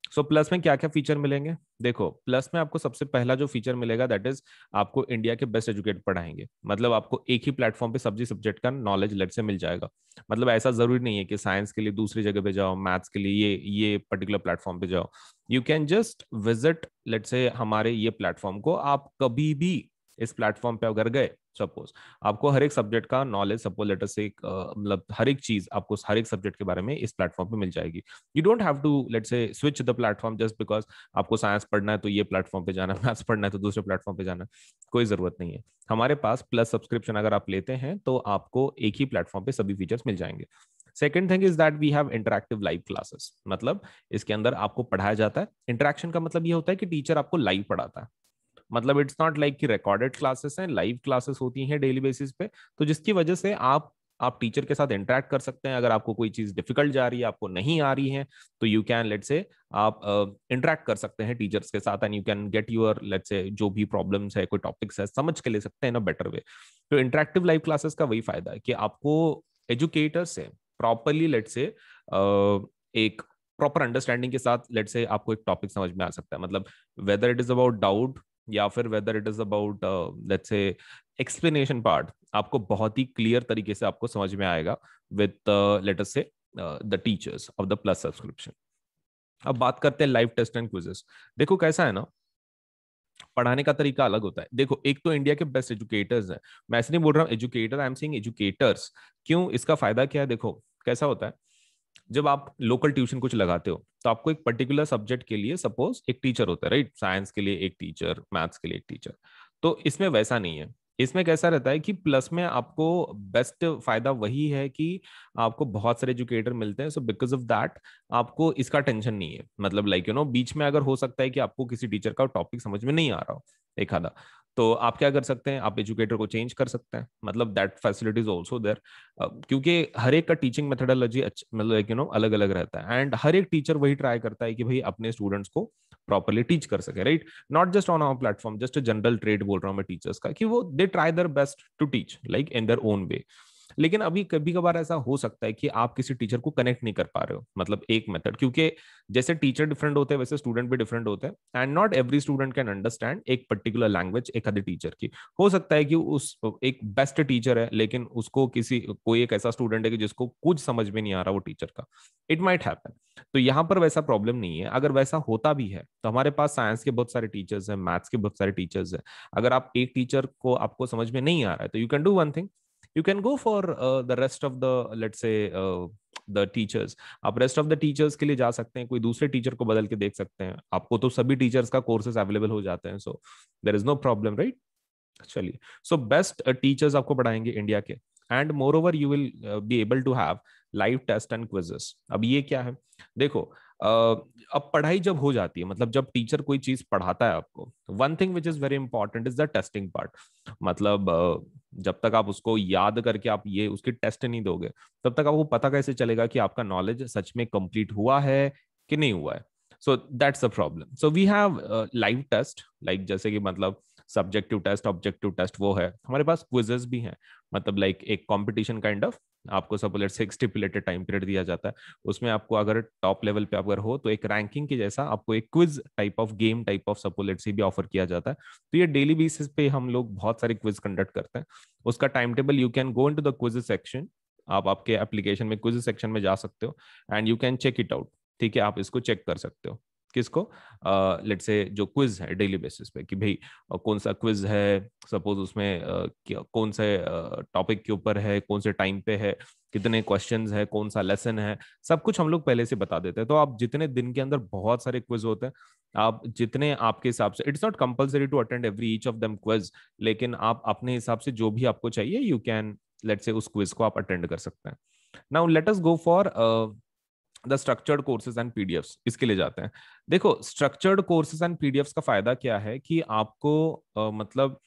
[SPEAKER 1] So plus में क्या क्या फीचर मिलेंगे, देखो प्लस में आपको सबसे पहला जो फीचर मिलेगा, दैट इज आपको इंडिया के बेस्ट एजुकेट पढ़ाएंगे। मतलब आपको एक ही प्लेटफॉर्म पे सब्जी सब्जेक्ट का नॉलेज लेट से मिल जाएगा। मतलब ऐसा जरूरी नहीं है कि साइंस के लिए दूसरी जगह पे जाओ, मैथ्स के लिए ये पर्टिकुलर प्लेटफॉर्म पे जाओ। You can just visit let say हमारे ये प्लेटफॉर्म को, आप कभी भी इस प्लेटफॉर्म पे अगर गए, सपोज आपको हर एक सब्जेक्ट का नॉलेज, सपोज लेटर से मतलब हर एक चीज आपको हर एक सब्जेक्ट के बारे में इस प्लेटफॉर्म पे मिल जाएगी। You don't have to let say switch the platform just because आपको साइंस पढ़ना है तो ये प्लेटफॉर्म पे जाना है, मैथ्स पढ़ना है तो दूसरे प्लेटफॉर्म पे जाना है, कोई जरूरत नहीं है। हमारे पास प्लस सब्सक्रिप्शन अगर आप लेते हैं तो आपको एक ही प्लेटफॉर्म पे सभी फीचर्स मिल जाएंगे। Second thing is that we have interactive live classes, मतलब इसके अंदर आपको पढ़ाया जाता है। इंटरेक्शन का मतलब ये होता है कि टीचर आपको लाइव पढ़ाता है, मतलब इट्स नॉट लाइक कि रिकॉर्डेड क्लासेस हैं, लाइव क्लासेस होती हैं डेली बेसिस पे। तो जिसकी वजह से आप टीचर के साथ इंटरेक्ट कर सकते हैं। अगर आपको कोई चीज डिफिकल्ट जा रही है, आपको नहीं आ रही है, तो यू कैन लेट से आप इंटरेक्ट कर सकते हैं टीचर्स के साथ, and you can get your let say जो भी प्रॉब्लम्स है, कोई टॉपिक्स है, समझ के ले सकते हैं इन अ बेटर वे। तो इंटरेक्टिव लाइव क्लासेस का वही फायदा है कि आपको एजुकेटर से प्रॉपरली लेट से एक प्रॉपर अंडरस्टैंडिंग के साथ लेट से आपको एक टॉपिक समझ में आ सकता है। मतलब whether it is about doubt या फिर whether it is about let's say explanation part, आपको बहुत ही क्लियर तरीके से आपको समझ में आएगा विद लेट अस से the teachers of the plus subscription. अब बात करते हैं लाइव टेस्ट एंड क्विजेस। देखो कैसा है ना, पढ़ाने का तरीका अलग होता है। देखो एक तो इंडिया के बेस्ट एजुकेटर्स हैं, मैं ऐसे नहीं बोल रहा हूँ educator, I am saying educators. क्यों, इसका फायदा क्या है, देखो कैसा होता है, जब आप लोकल ट्यूशन कुछ लगाते हो तो आपको एक पर्टिकुलर सब्जेक्ट के लिए सपोज एक टीचर होता है, राइट। साइंस के लिए एक टीचर, मैथ्स के लिए एक टीचर। तो इसमें वैसा नहीं है, इसमें कैसा रहता है कि प्लस में आपको बेस्ट फायदा वही है कि आपको बहुत सारे एजुकेटर मिलते हैं, सो बिकॉज ऑफ दैट आपको इसका टेंशन नहीं है। मतलब लाइक बीच में अगर हो सकता है कि आपको किसी टीचर का टॉपिक समझ में नहीं आ रहा हो एक आधा, तो आप क्या कर सकते हैं, आप एजुकेटर को चेंज कर सकते हैं। मतलब that facility is also there, क्योंकि हर एक का टीचिंग मेथोडोलॉजी मतलब अलग अलग रहता है, एंड हर एक टीचर वही ट्राई करता है कि भाई अपने स्टूडेंट्स को प्रॉपरली टीच कर सके, right. Not just on our platform, just a general trait बोल रहा हूँ मैं टीचर्स का, कि वो they try their best to teach like in their own way. लेकिन अभी कभी कभार ऐसा हो सकता है कि आप किसी टीचर को कनेक्ट नहीं कर पा रहे हो, मतलब एक मेथड, क्योंकि जैसे टीचर डिफरेंट होते हैं वैसे स्टूडेंट भी डिफरेंट होते हैं, and not every student can understand एक पर्टिकुलर लैंग्वेज एक आधे टीचर की। हो सकता है कि उस एक बेस्ट टीचर है लेकिन उसको किसी कोई एक ऐसा स्टूडेंट है कि जिसको कुछ समझ में नहीं आ रहा वो टीचर का, इट माइट हैपन। तो यहाँ पर वैसा प्रॉब्लम नहीं है। अगर वैसा होता भी है तो हमारे पास साइंस के बहुत सारे टीचर्स हैं, मैथ्स के बहुत सारे टीचर्स हैं। अगर आप एक टीचर को आपको समझ में नहीं आ रहा है तो you can do one thing, you can go for the rest of the, let's say, the teachers। आप रेस्ट ऑफ द टीचर्स के लिए जा सकते हैं, कोई दूसरे टीचर को बदल के देख सकते हैं। आपको तो सभी टीचर्स का कोर्सेज अवेलेबल हो जाते हैं, so there is no problem, right. चलिए, सो बेस्ट टीचर्स आपको पढ़ाएंगे इंडिया के, and moreover you will be able to have live test and quizzes. अब ये क्या है, देखो, अब पढ़ाई जब हो जाती है, मतलब जब टीचर कोई चीज पढ़ाता है आपको, one thing which is very important is the testing part. मतलब जब तक आप उसको याद करके आप ये उसकी टेस्ट नहीं दोगे, तब तक आपको पता कैसे चलेगा कि आपका नॉलेज सच में कंप्लीट हुआ है कि नहीं हुआ है। So that's the problem. So we have live test, like जैसे कि मतलब सब्जेक्टिव टेस्ट, ऑब्जेक्टिव टेस्ट वो है। हमारे पास क्विजेस भी हैं, मतलब लाइक एक कंपटीशन काइंड ऑफ। आपको सपोज लेट्स से एक स्टिपुलेटेड टाइम पीरियड दिया जाता है, उसमें आपको अगर टॉप लेवल पे अगर हो तो एक रैंकिंग के जैसा आपको एक quiz type of game type of suppose let's से भी ऑफर किया जाता है। तो ये डेली बेसिस पे हम लोग बहुत सारे क्विज कंडक्ट करते हैं। उसका time table you can go into the quiz section, आप आपके एप्लीकेशन में क्विज सेक्शन में जा सकते हो and you can check it out. ठीक है, आप इसको चेक कर सकते हो। किसको, लेट्स से जो क्विज है डेली बेसिस पे, कि भाई कौन सा क्विज है, सपोज उसमें कौन से टॉपिक के ऊपर है, कौन से टाइम पे है, कितने क्वेश्चंस है, कौन सा लेसन है, सब कुछ हम लोग पहले से बता देते हैं। तो आप जितने दिन के अंदर बहुत सारे क्विज होते हैं, आप जितने आपके हिसाब से, it's not compulsory to attend every each of them quiz, लेकिन आप अपने हिसाब से जो भी आपको चाहिए यू कैन, लेट्स से उस क्विज को आप अटेंड कर सकते हैं। Now let us go for the structured courses and PDFs, इसके लिए जाते हैं। देखो, स्ट्रक्चर्ड कोर्सेज एंड पीडीएफ्स का फायदा क्या है कि आपको मतलब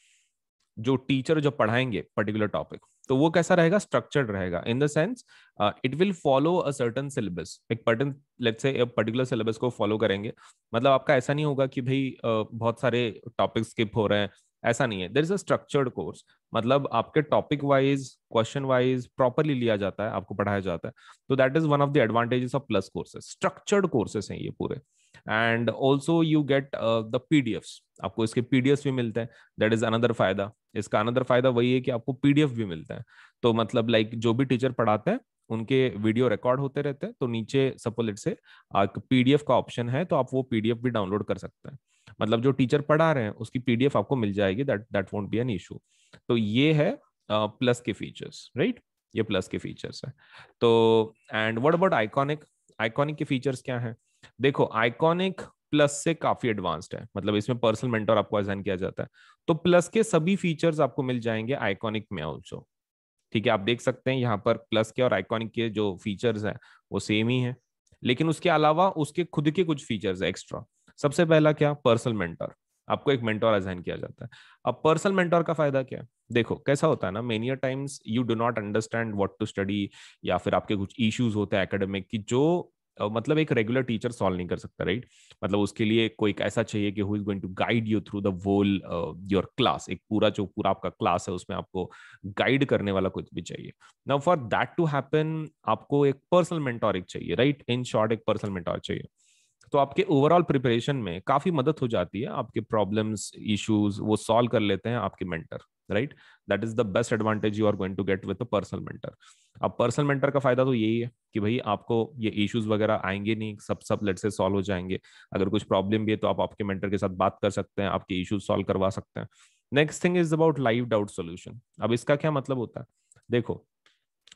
[SPEAKER 1] जो टीचर जो पढ़ाएंगे पर्टिकुलर टॉपिक, तो वो कैसा रहेगा, स्ट्रक्चर्ड रहेगा, in the sense it will follow a certain syllabus, एक पर्टन लेट्स से पर्टिकुलर सिलेबस को फॉलो करेंगे। मतलब आपका ऐसा नहीं होगा कि भाई बहुत सारे टॉपिक स्किप हो रहे हैं, ऐसा नहीं है। There is a structured course, मतलब आपके topic wise question wise properly लिया जाता है, आपको पढ़ाया जाता है। तो that is one of the advantages of plus courses, structured courses हैं ये पूरे। And also you get the PDFs, आपको इसके पीडीएफ्स भी मिलते हैं, दैट इज अनदर फायदा। इसका अनदर फायदा वही है कि आपको पीडीएफ भी मिलता है। तो मतलब लाइक जो भी टीचर पढ़ाते हैं उनके वीडियो रिकॉर्ड होते रहते हैं, तो नीचे सपोज से पीडीएफ का ऑप्शन है, तो आप वो पीडीएफ भी डाउनलोड कर सकते हैं। मतलब जो टीचर पढ़ा रहे हैं उसकी पीडीएफ आपको मिल जाएगी, that that won't be an issue. तो ये है प्लस के फीचर्स, राइट। ये प्लस के फीचर्स है। तो and what about iconic, iconic के फीचर्स क्या है। देखो, आइकॉनिक प्लस से काफी एडवांस्ड है, मतलब इसमें पर्सनल मेंटर आपको असाइन किया जाता है। तो प्लस के सभी फीचर्स आपको मिल जाएंगे आइकॉनिक में ऑल्सो। ठीक है, आप देख सकते हैं यहाँ पर प्लस के और आइकॉनिक के जो फीचर्स हैं वो सेम ही है, लेकिन उसके अलावा उसके खुद के कुछ फीचर्स है एक्स्ट्रा। सबसे पहला क्या, पर्सनल मेंटर, आपको एक मेंटर असाइन किया जाता है। अब पर्सनल मेंटर का फायदा क्या है, देखो कैसा होता है ना, many times you do not understand what to study, या फिर आपके कुछ इश्यूज होते हैं एकेडमिक की जो मतलब एक रेगुलर टीचर सॉल्व नहीं कर सकता, राइट। मतलब उसके लिए कोई एक ऐसा चाहिए कि who is going to guide you through the whole your class, एक पूरा जो पूरा आपका क्लास है उसमें आपको गाइड करने वाला कुछ भी चाहिए। Now for that to happen आपको एक पर्सनल मेंटोर एक चाहिए, राइट। इन शॉर्ट एक पर्सनल मेंटोर चाहिए। तो आपके ओवरऑल प्रिपरेशन में काफी मदद हो जाती है, आपके प्रॉब्लम्स इश्यूज वो सॉल्व कर लेते हैं आपके mentor, right. That is the best advantage you are going to get with a personal mentor. अब पर्सनल मेंटर का फायदा तो यही है कि भाई आपको ये इश्यूज वगैरह आएंगे नहीं, सब सब लेट से सॉल्व हो जाएंगे। अगर कुछ प्रॉब्लम भी है तो आप आपके मेंटर के साथ बात कर सकते हैं, आपके इश्यूज सॉल्व करवा सकते हैं। Next thing is about live doubt solution. अब इसका क्या मतलब होता है, देखो,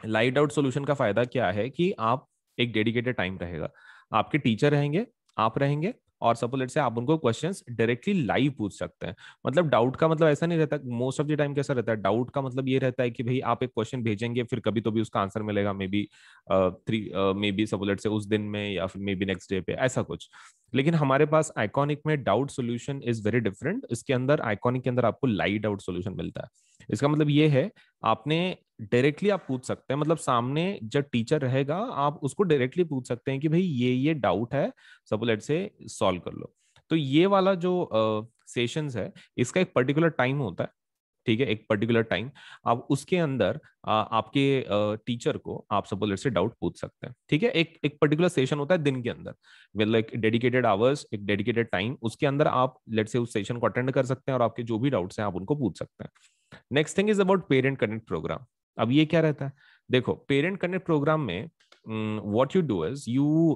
[SPEAKER 1] लाइव डाउट सोल्यूशन का फायदा क्या है कि आप एक डेडिकेटेड टाइम रहेगा, आपके टीचर रहेंगे, आप रहेंगे, और सपोज लेट से आप उनको क्वेश्चंस डायरेक्टली लाइव पूछ सकते हैं। मतलब डाउट का मतलब ऐसा नहीं रहता, मोस्ट ऑफ द टाइम कैसा रहता है, डाउट का मतलब ये रहता है कि भाई आप एक क्वेश्चन भेजेंगे, फिर कभी तो भी उसका आंसर मिलेगा, may be may be suppose let से उस दिन में या फिर मे बी नेक्स्ट डे पे, ऐसा कुछ। लेकिन हमारे पास आइकॉनिक में doubt solution is very different. इसके अंदर आइकॉनिक के अंदर आपको लाइव डाउट सॉल्यूशन मिलता है। इसका मतलब ये है, आपने डायरेक्टली आप पूछ सकते हैं, मतलब सामने जब टीचर रहेगा आप उसको डायरेक्टली पूछ सकते हैं कि भाई ये डाउट है, सपोज लेट से सॉल्व कर लो। तो ये वाला जो सेशंस है, इसका एक पर्टिकुलर टाइम होता है, ठीक है, एक पर्टिकुलर टाइम। आप उसके अंदर आपके टीचर को आप सपोज लेट से डाउट पूछ सकते हैं, ठीक है। एक एक पर्टिकुलर सेशन होता है दिन के अंदर, विद लाइक डेडिकेटेड आवर्स, एक डेडिकेटेड टाइम, उसके अंदर आप लेट से उस सेशन को अटेंड कर सकते हैं और आपके जो भी डाउट्स हैं आप उनको पूछ सकते हैं। Next thing is about parent connect program. अब ये क्या रहता है, देखो पेरेंट कनेक्ट प्रोग्राम में what you do is you,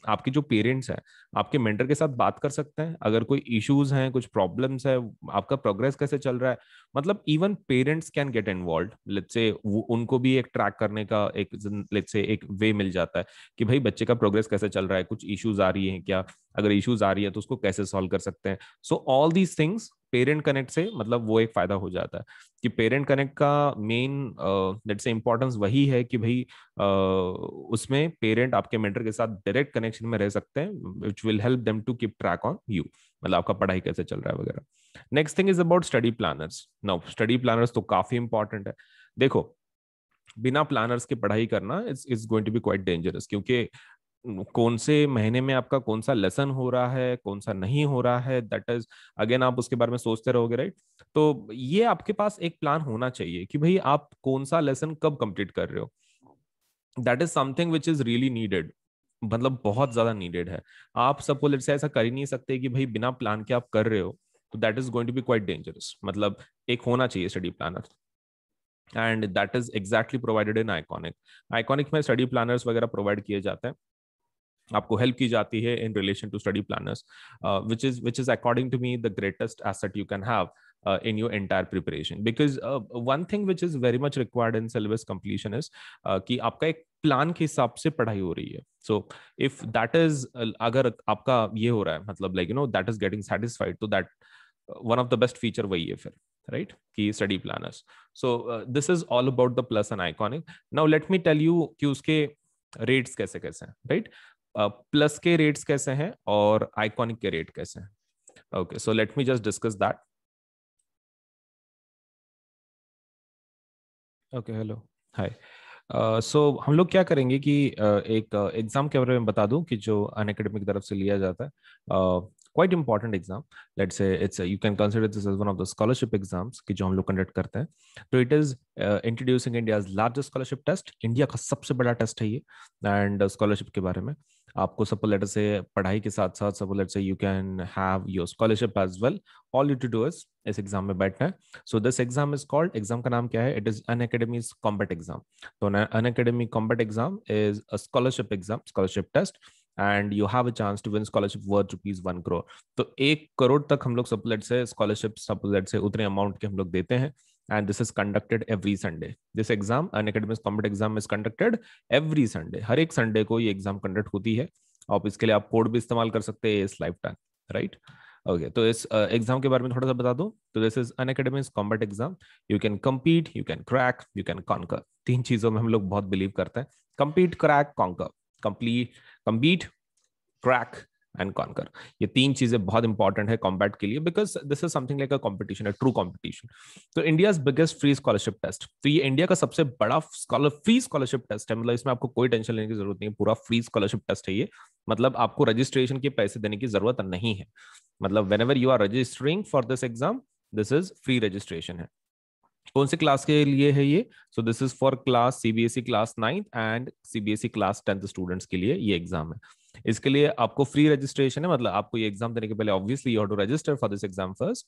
[SPEAKER 1] आपके जो पेरेंट्स हैं आपके मेंटर के साथ बात कर सकते हैं, अगर कोई इश्यूज हैं, कुछ प्रॉब्लम्स है, आपका प्रोग्रेस कैसे चल रहा है। मतलब even parents can get involve, let's say उनको भी एक ट्रैक करने का एक लेट्स से एक वे मिल जाता है कि भाई बच्चे का प्रोग्रेस कैसे चल रहा है, कुछ इश्यूज आ रही हैं क्या, अगर इश्यूज आ रही है तो उसको कैसे सॉल्व कर सकते हैं। So all these things parent connect से मतलब वो एक फायदा हो जाता है कि पेरेंट कनेक्ट का मेन लेट्स से इंपॉर्टेंस वही है कि भाई उसमें पेरेंट आपके मेंटर के साथ डायरेक्ट कनेक्शन में रह सकते हैं, which will help them to keep track on you, मतलब आपका पढ़ाई कैसे चल रहा है वगैरह। Next thing is about study planners. Now study planners तो काफी इंपॉर्टेंट है। देखो बिना प्लानर्स के पढ़ाई करना is going to be quite dangerous, क्योंकि कौन से महीने में आपका कौन सा लेसन हो रहा है, कौन सा नहीं हो रहा है, दैट इज अगेन आप उसके बारे में सोचते रहोगे, राइट। तो ये आपके पास एक प्लान होना चाहिए कि भाई आप कौन सा लेसन कब कंप्लीट कर रहे हो। That is something which is really needed, मतलब बहुत ज्यादा नीडेड है। आप सबको लेट से ऐसा कर ही नहीं सकते कि भाई बिना प्लान के आप कर रहे हो, तो that is going to be quite dangerous. मतलब एक होना चाहिए study planner, and that is exactly provided in iconic. Iconic में स्टडी प्लानर्स वगैरह प्रोवाइड किए जाते हैं, आपको हेल्प की जाती है in relation to study planners, which is according to me the greatest asset you can have in your entire preparation, because one thing which is very much required in syllabus completion is कि आपका एक plan के हिसाब से पढ़ाई हो रही है। सो इफ दैट इज, अगर आपका ये हो रहा है मतलब like that is getting satisfied, तो that one of the best feature वही है फिर, राइट, कि study planners. So this is all about the plus and iconic. Now let me tell you कि उसके रेट्स कैसे कैसे हैं, राइट। प्लस के रेट्स कैसे हैं और आइकॉनिक के रेट कैसे हैं। Okay, so let me just discuss that. Okay, hello, hi. So हम लोग क्या करेंगे कि एक एग्जाम के बारे में बता दूं कि जो अनएकेडमी की तरफ से लिया जाता है, quite important exam. Let's say it's, you can consider this as one of the scholarship exams कि जो हम लोग कंडक्ट करते हैं। तो it is introducing India's largest scholarship test, India का सबसे बड़ा टेस्ट है ये। एंड स्कॉलरशिप के बारे में आपको सपोज लेटर से पढ़ाई के साथ साथ suppose later say you can have your scholarship as well. All you to do is इस एग्जाम में बैठना है। So this exam is called, exam का नाम क्या है, it is Unacademy's combat exam. तो Unacademy combat exam is a scholarship exam, scholarship test, and you have a chance to win scholarship worth ₹1 crore। तो 1 करोड़ तक हम लोग सपोज से स्कॉलरशिप सपोज से उतने अमाउंट के हम लोग देते हैं। And this is conducted every Sunday. This exam Unacademy combat exam is conducted every Sunday, हर एक संडे को ये एग्जाम कंडक्ट होती है। और इसके लिए आप कोड भी इस्तेमाल कर सकते हैं इस लाइफ टाइम, राइट। ओके, तो इस एग्जाम के बारे में थोड़ा सा बता दूं। तो this is Unacademy combat exam. You can compete, you can crack, you can conquer. तीन चीजों में हम लोग बहुत बिलीव करते हैं, compete, crack, conquer. Complete, compete, crack and conquer, ये तीन चीजें बहुत इंपॉर्टेंट है कॉम्बैट के लिए, because this is something like a competition, a true competition. तो India biggest free scholarship test, तो ये इंडिया का सबसे बड़ा फ्री स्कॉलरशिप टेस्ट है। मतलब इसमें आपको कोई टेंशन लेने की जरूरत नहीं है, पूरा फ्री स्कॉलरशिप टेस्ट है ये। मतलब आपको रजिस्ट्रेशन के पैसे देने की जरूरत नहीं है। मतलब whenever you are registering for this exam, this is free registration है। कौन से क्लास के लिए है ये? So this is for class CBSE class 9th and CBSE class 10th students के लिए ये एग्जाम है। इसके लिए आपको फ्री रजिस्ट्रेशन है, मतलब आपको ये एग्जाम देने के पहले obviously you have to register for this exam first,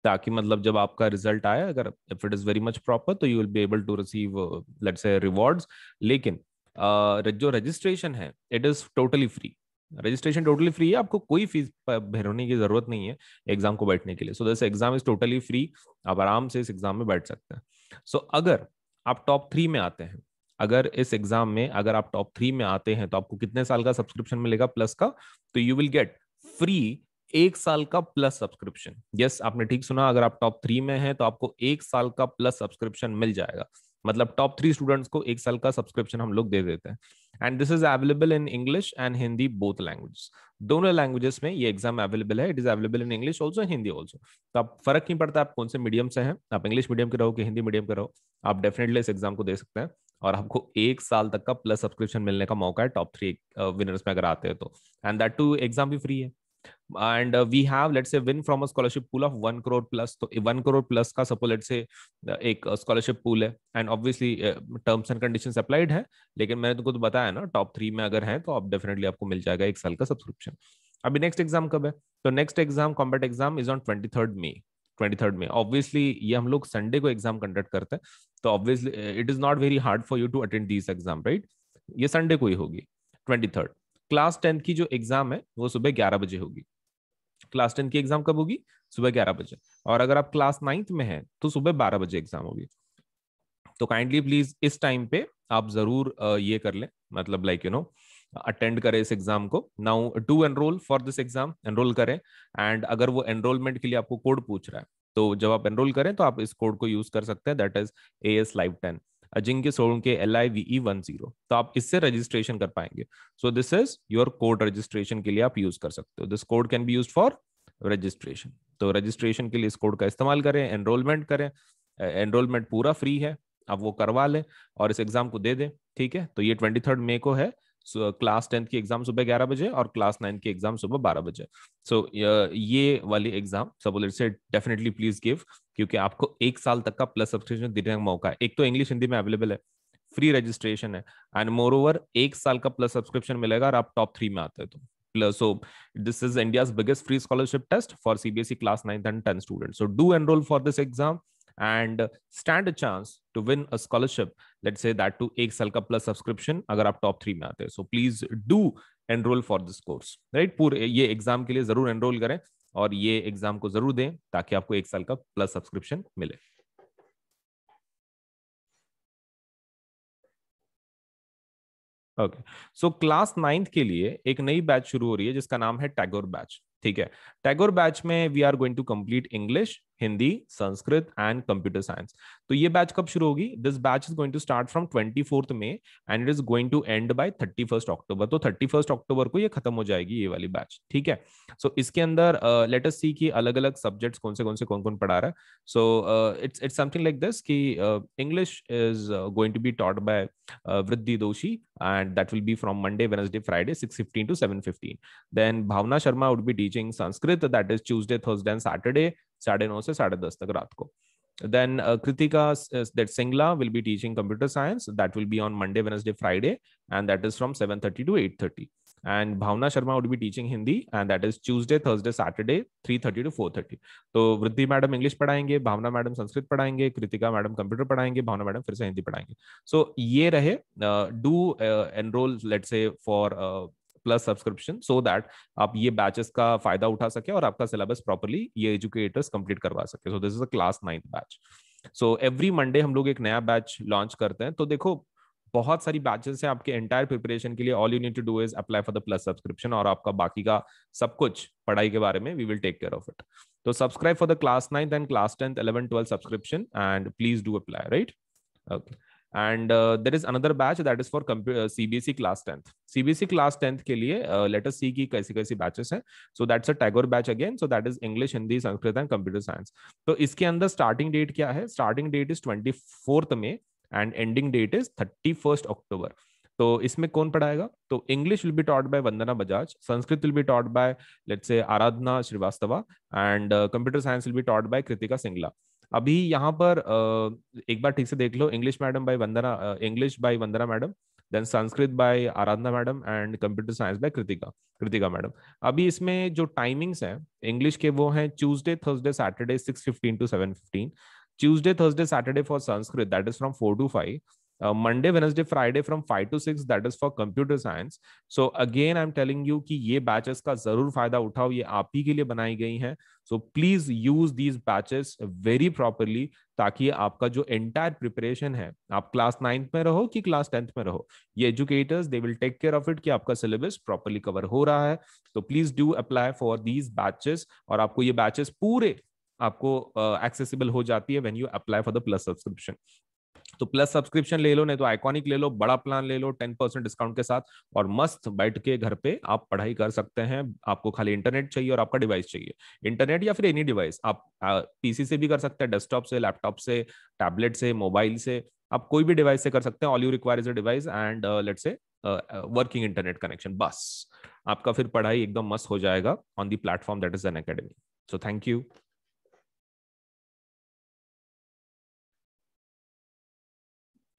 [SPEAKER 1] ताकि मतलब जब आपका रिजल्ट आए, अगर if it is very much proper, तो you will be able to receive let's say rewards. लेकिन जो रजिस्ट्रेशन है it is totally free. Registration totally free है, आपको कोई फीस भरने की जरूरत नहीं है एग्जाम को बैठने के लिए। सो this exam is totally free, आप आराम से इस एग्जाम में बैठ सकते हैं। सो अगर आप टॉप 3 में आते हैं, अगर इस एग्जाम में अगर आप टॉप 3 में आते हैं, तो आपको कितने साल का सब्सक्रिप्शन मिलेगा प्लस का? तो यू विल गेट फ्री 1 साल का प्लस सब्सक्रिप्शन। यस, आपने ठीक सुना, अगर आप टॉप 3 में हैं तो आपको 1 साल का प्लस सब्सक्रिप्शन मिल जाएगा। मतलब टॉप 3 स्टूडेंट्स को 1 साल का सब्सक्रिप्शन हम लोग दे देते हैं। And this is available in English and Hindi, both language. दोनों लैंग्वेजेस में ये एग्जाम अवेलेबल है। It is available in English also, Hindi also. तो आप फर्क नहीं पड़ता आप कौन से मीडियम से हैं, आप इंग्लिश मीडियम के रहो कि हिंदी मीडियम के रहो, आप डेफिनेटली इस एग्जाम को दे सकते हैं। और आपको 1 साल तक का प्लस सब्सक्रिप्शन मिलने का मौका है टॉप 3 विनर्स में अगर आते हैं तो। एंड दैट टू एग्जाम भी फ्री है। And we have, let's say, win from a scholarship pool of 1 crore plus. तो 1 crore plus का suppose let's say एक scholarship pool है, and obviously terms and conditions applied है। लेकिन मैंने तुमको तो बताया ना, टॉप 3 में अगर है तो आप डेफिनेटली आपको मिल जाएगा 1 साल का सब्सक्रिप्शन। अभी नेक्स्ट एग्जाम कब है? तो next exam, combat exam, is on 23rd May। 23rd May, obviously ये हम लोग संडे को एग्जाम कंडक्ट करते हैं, तो obviously it is not very hard for you to attend this exam, right? ये संडे को ही होगी 23rd। क्लास 10 की जो एग्जाम है वो सुबह 11 बजे होगी। क्लास 10 की एग्जाम कब होगी? सुबह 11 बजे। और अगर आप क्लास 9th में हैं तो सुबह 12 बजे एग्जाम होगी। तो काइंडली प्लीज इस टाइम पे आप जरूर ये कर लें, मतलब लाइक यू नो अटेंड करें इस एग्जाम को। Now to enroll for this exam, enroll करें। एंड अगर वो एनरोलमेंट के लिए आपको कोड पूछ रहा है, तो जब आप एनरोल करें तो आप इस कोड को यूज कर सकते हैं, that is AS Live 10, Ajinkya Solanki LIVE10। तो आप इससे रजिस्ट्रेशन कर पाएंगे। सो this is your code registration के लिए आप यूज कर सकते हो। This code can be use for registration. तो रजिस्ट्रेशन के लिए इस कोड का इस्तेमाल करें, एनरोलमेंट करें। एनरोलमेंट पूरा फ्री है, आप वो करवा लें और इस एग्जाम को दे दें। ठीक है, तो ये 23rd May को है। क्लास 10 की एग्जाम सुबह 11 बजे और क्लास 9 की एग्जाम सुबह 12 बजे। सो ये वाली एग्जाम सब से डेफिनेटली प्लीज गिव, क्योंकि आपको 1 साल तक का प्लस सब्सक्रिप्शन देने का मौका है। एक तो इंग्लिश हिंदी में अवेलेबल है, फ्री रजिस्ट्रेशन है, एंड मोर ओवर 1 साल का प्लस सब्सक्रिप्शन मिलेगा और आप टॉप 3 में आते हैं तो। Plus, so this is India's biggest free scholarship test for CBSE class 9th and 10th students. So do enroll for this exam and stand a chance to win a scholarship. Let's say that to 1 साल का plus subscription अगर आप top 3 में आते हैं। So please do enroll for this course, right? पूरे ये exam के लिए जरूर एनरोल करें और ये एग्जाम को जरूर दें ताकि आपको 1 साल का प्लस सब्सक्रिप्शन मिले। ओके, सो क्लास 9th के लिए एक नई बैच शुरू हो रही है जिसका नाम है टैगोर बैच। ठीक है, टैगोर बैच में we are going to complete English, Hindi, Sanskrit and computer science. तो ये बैच कब शुरू होगी? This batch is going to start from 24th May and it is going to end by 31st October। तो 31st October को ये खत्म हो जाएगी ये वाली बैच। ठीक है, सो इसके अंदर लेट अस सी कि अलग अलग सब्जेक्ट्स कौन कौन पढ़ा रहा है। So it's something like this कि English is going to be taught by Vriddhi Doshi, and that will be from Monday, Wednesday, Friday, 6:15 to 7:15. Then Bhavna Sharma would be teaching Sanskrit, that is Tuesday, Thursday, and Saturday, 9:30 से 10:30 तक रात को. Then Kritika, that Singla will be teaching computer science. That will be on Monday, Wednesday, Friday, and that is from 7:30 to 8:30. And Bhavna Sharma would be teaching Hindi, and that is Tuesday, Thursday, Saturday, 3:30 to 4:30. तो वृद्धि madam English पढ़ाएंगे, भावना madam Sanskrit पढ़ाएंगे, Kritika madam computer पढ़ाएंगे, भावना madam फिर से हिंदी पढ़ाएंगे। सो ये रहे, do enrol let's say for plus subscription so that आप ये बैचेस का फायदा उठा सके और आपका सिलेबस प्रॉपरली ये एजुकेटर्स कंप्लीट करवा सके। सो this is a class 9th batch. So every Monday हम लोग एक नया बैच लॉन्च करते हैं। तो देखो, बहुत सारी बैचेस हैं आपके एंटायर प्रिपरेशन के लिए। All you need to do is apply for the plus subscription और आपका बाकी का सब कुछ पढ़ाई के बारे में we will take care of it. तो subscribe for the class 9th and class 10th 11 12 subscription and please do apply, right? Okay, and there is another batch that is for CBSE class 10th। CBSE class 10th के लिए let us see कि कैसी कैसी batches हैं। so that's a Tagore batch again, so that is English, Hindi, Sanskrit and computer science. तो इसके अंदर starting date क्या है? Starting date is 24th May and ending date is 31st October। तो इसमें कौन पढ़ाएगा? तो English will be taught by Vandana Bajaj, Sanskrit will be taught by let's say Aradhana Shrivastava, and computer science will be taught by Kritika Singla. अभी यहाँ पर एक बार ठीक से देख लो, English madam by Vandana, English by Vandana madam, then Sanskrit by Aradhana madam and computer science by Kritika madam. अभी इसमें जो टाइमिंग्स हैं इंग्लिश के वो हैं Tuesday, Thursday, Saturday 6:15 to 7:15। Tuesday, Thursday, Saturday for Sanskrit that is from 4 to 5, Monday Wednesday Friday from 5 to 6, that is for computer science. So again I am telling you कि ये batches का जरूर फायदा उठाओ, ये आप ही के लिए बनाई गई हैं. So please use these batches very properly, ताकि आपका जो एंटायर प्रिपरेशन है, आप क्लास 9th में रहो कि क्लास 10th में रहो, ये educators they will take care of it कि आपका सिलेबस प्रॉपरली कवर हो रहा है. तो please do apply for these batches, और आपको ये बैचेस पूरे आपको एक्सेसिबल हो जाती है when you apply for the plus subscription. तो प्लस सब्सक्रिप्शन ले लो, नहीं तो आइकॉनिक ले लो, बड़ा प्लान ले लो 10% डिस्काउंट के साथ, और मस्त बैठ के घर पे आप पढ़ाई कर सकते हैं. आपको खाली इंटरनेट चाहिए और आपका डिवाइस चाहिए. इंटरनेट या फिर एनी डिवाइस, आप पीसी से भी कर सकते हैं, डेस्कटॉप से, लैपटॉप से, टैबलेट से, मोबाइल से, आप कोई भी डिवाइस से कर सकते हैं. All you require is a device and let's say working internet connection. बस आपका फिर पढ़ाई एकदम मस्त हो जाएगा on the platform that is Unacademy. So thank you.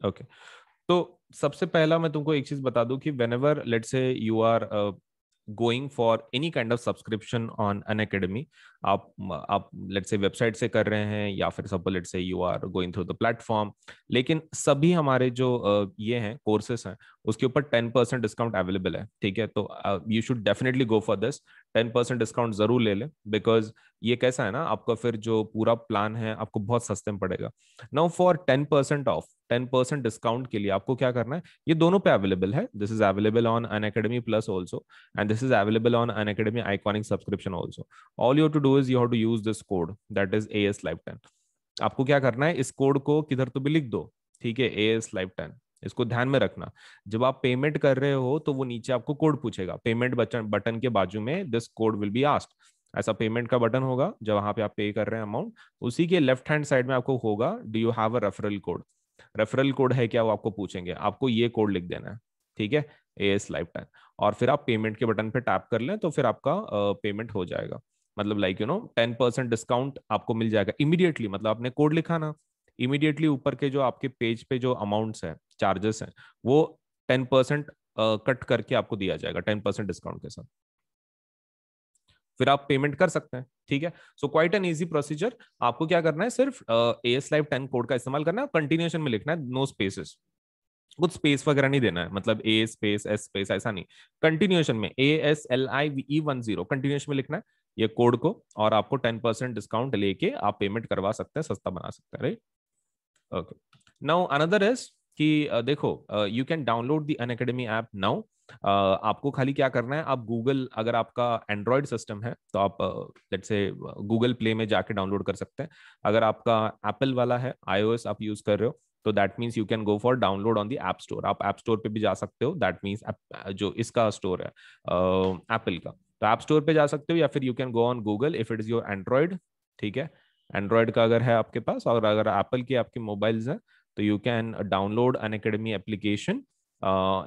[SPEAKER 1] Okay. तो सबसे पहला मैं तुमको एक चीज बता दूं कि whenever let say you are going for any kind of subscription on Unacademy, आप लेट से वेबसाइट से कर रहे हैं या फिर suppose late say you are going through the platform, लेकिन सभी हमारे जो ये हैं कोर्सेस हैं उसके ऊपर 10% डिस्काउंट अवेलेबल है. ठीक है, तो you should definitely go for this. 10% discount जरूर ले लें, बिकॉज ये कैसा है ना, आपका फिर जो पूरा प्लान है आपको बहुत सस्ते में पड़ेगा. नाउ फॉर 10% ऑफ, 10% डिस्काउंट के लिए आपको क्या करना है, ये दोनों पे अवेलेबल है. This is available on Unacademy plus also, and this is available on Unacademy iconic subscription also. All you have to do is you have to use this code, that is AS Live 10. आपको क्या करना है, इस code को किधर तो भी लिख दो. ठीक है, AS Live 10, इसको ध्यान में रखना. जब आप पेमेंट कर रहे हो तो वो नीचे आपको कोड पूछेगा, पेमेंट बटन बटन के बाजू में this code will be asked. ऐसा पेमेंट का बटन होगा जब वहां पे आप पे कर रहे हैं अमाउंट, उसी के लेफ्ट हैंड साइड में आपको होगा do you have a referral code. Referral code है क्या वो आपको पूछेंगे, आपको ये कोड लिख देना है. ठीक है, AS Live 10, और फिर आप पेमेंट के बटन पे टैप कर लें तो फिर आपका पेमेंट हो जाएगा. मतलब लाइक 10% डिस्काउंट आपको मिल जाएगा इमीडिएटली. मतलब आपने कोड लिखा ना, इमीडिएटली ऊपर के जो आपके पेज पे जो अमाउंट्स है, चार्जेस हैं, वो 10% कट करके आपको दिया जाएगा 10% डिस्काउंट के साथ. फिर आप पेमेंट कर सकते हैं. ठीक है, so quite an easy procedure. आपको क्या करना है, सिर्फ AS Live 10 कोड का इस्तेमाल करना है, कंटिन्यूएशन में लिखना है, नो स्पेसेस, कुछ स्पेस वगैरह नहीं देना है. मतलब A स्पेस S स्पेस ऐसा नहीं, कंटिन्यूएशन में ASLIVE10 कंटिन्यूएशन में लिखना है ये कोड को, और आपको 10% डिस्काउंट लेके आप पेमेंट करवा सकते हैं, सस्ता बना सकते हैं. Right, okay. Now another is कि देखो, you can download the Unacademy app now. आपको खाली क्या करना है, आप गूगल, अगर आपका एंड्रॉयड सिस्टम है तो आप लेट्स से गूगल प्ले में जाके डाउनलोड कर सकते हैं. अगर आपका एप्पल वाला है, iOS आप यूज कर रहे हो, तो that means you can go for download on the app store. आप ऐप स्टोर पे भी जा सकते हो, दैट मीन्स जो इसका स्टोर है एप्पल का, तो ऐप स्टोर पे जा सकते हो, या फिर you can go on Google if it is your Android. ठीक है, एंड्रॉयड का अगर है आपके पास, और अगर एप्पल के आपके मोबाइल्स हैं, तो you can download Unacademy application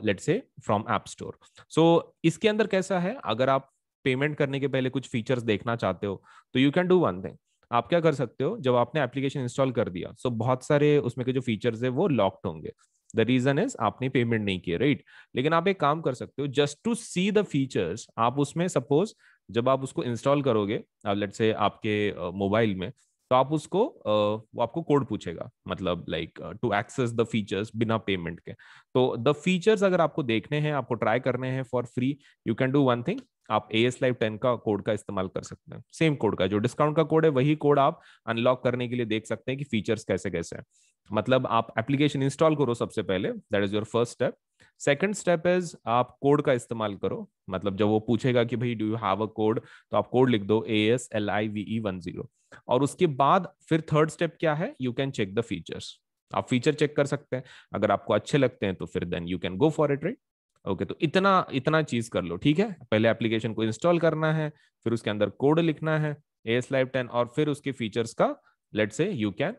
[SPEAKER 1] let's say from app store. So इसके अंदर कैसा है, अगर आप पेमेंट करने के पहले कुछ फीचर्स देखना चाहते हो, तो you can do one thing. आप क्या कर सकते हो, जब आपने एप्लीकेशन इंस्टॉल कर दिया, सो बहुत सारे उसमें के जो फीचर्स है वो लॉक्ड होंगे. द रीजन इज आपने पेमेंट नहीं किया, राइट. लेकिन आप एक काम कर सकते हो, just to see the features, आप उसमें सपोज जब आप उसको इंस्टॉल करोगे लेट्स से आपके मोबाइल में, तो आप उसको वो आपको कोड पूछेगा, मतलब like to access the features बिना पेमेंट के. तो द फीचर्स अगर आपको देखने हैं, आपको ट्राई करने हैं for free, you can do one thing. आप AS Live 10 का कोड का इस्तेमाल कर सकते हैं, सेम कोड का जो डिस्काउंट का कोड है, वही कोड आप अनलॉक करने के लिए देख सकते हैं कि फीचर्स कैसे कैसे हैं. मतलब आप एप्लीकेशन इंस्टॉल करो सबसे पहले, that is your first step. Second step is आप कोड का इस्तेमाल करो. मतलब जब वो पूछेगा कि भाई do you have a code, तो आप कोड लिख दो ASLIVE10. और उसके बाद फिर थर्ड स्टेप क्या है, you can check the features. आप फीचर चेक कर सकते हैं, अगर आपको अच्छे लगते हैं तो फिर then you can go for it, right. Okay, तो इतना इतना चीज कर लो. ठीक है, पहले एप्लीकेशन को इंस्टॉल करना है, फिर उसके अंदर कोड लिखना है AS Live 10, और फिर उसके फीचर्स का late say you can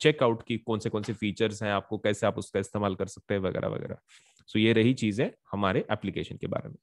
[SPEAKER 1] check out की कौन से फीचर्स हैं, आपको कैसे आप उसका इस्तेमाल कर सकते हैं, वगैरह वगैरह. सो ये रही चीजें हमारे एप्लीकेशन के बारे में.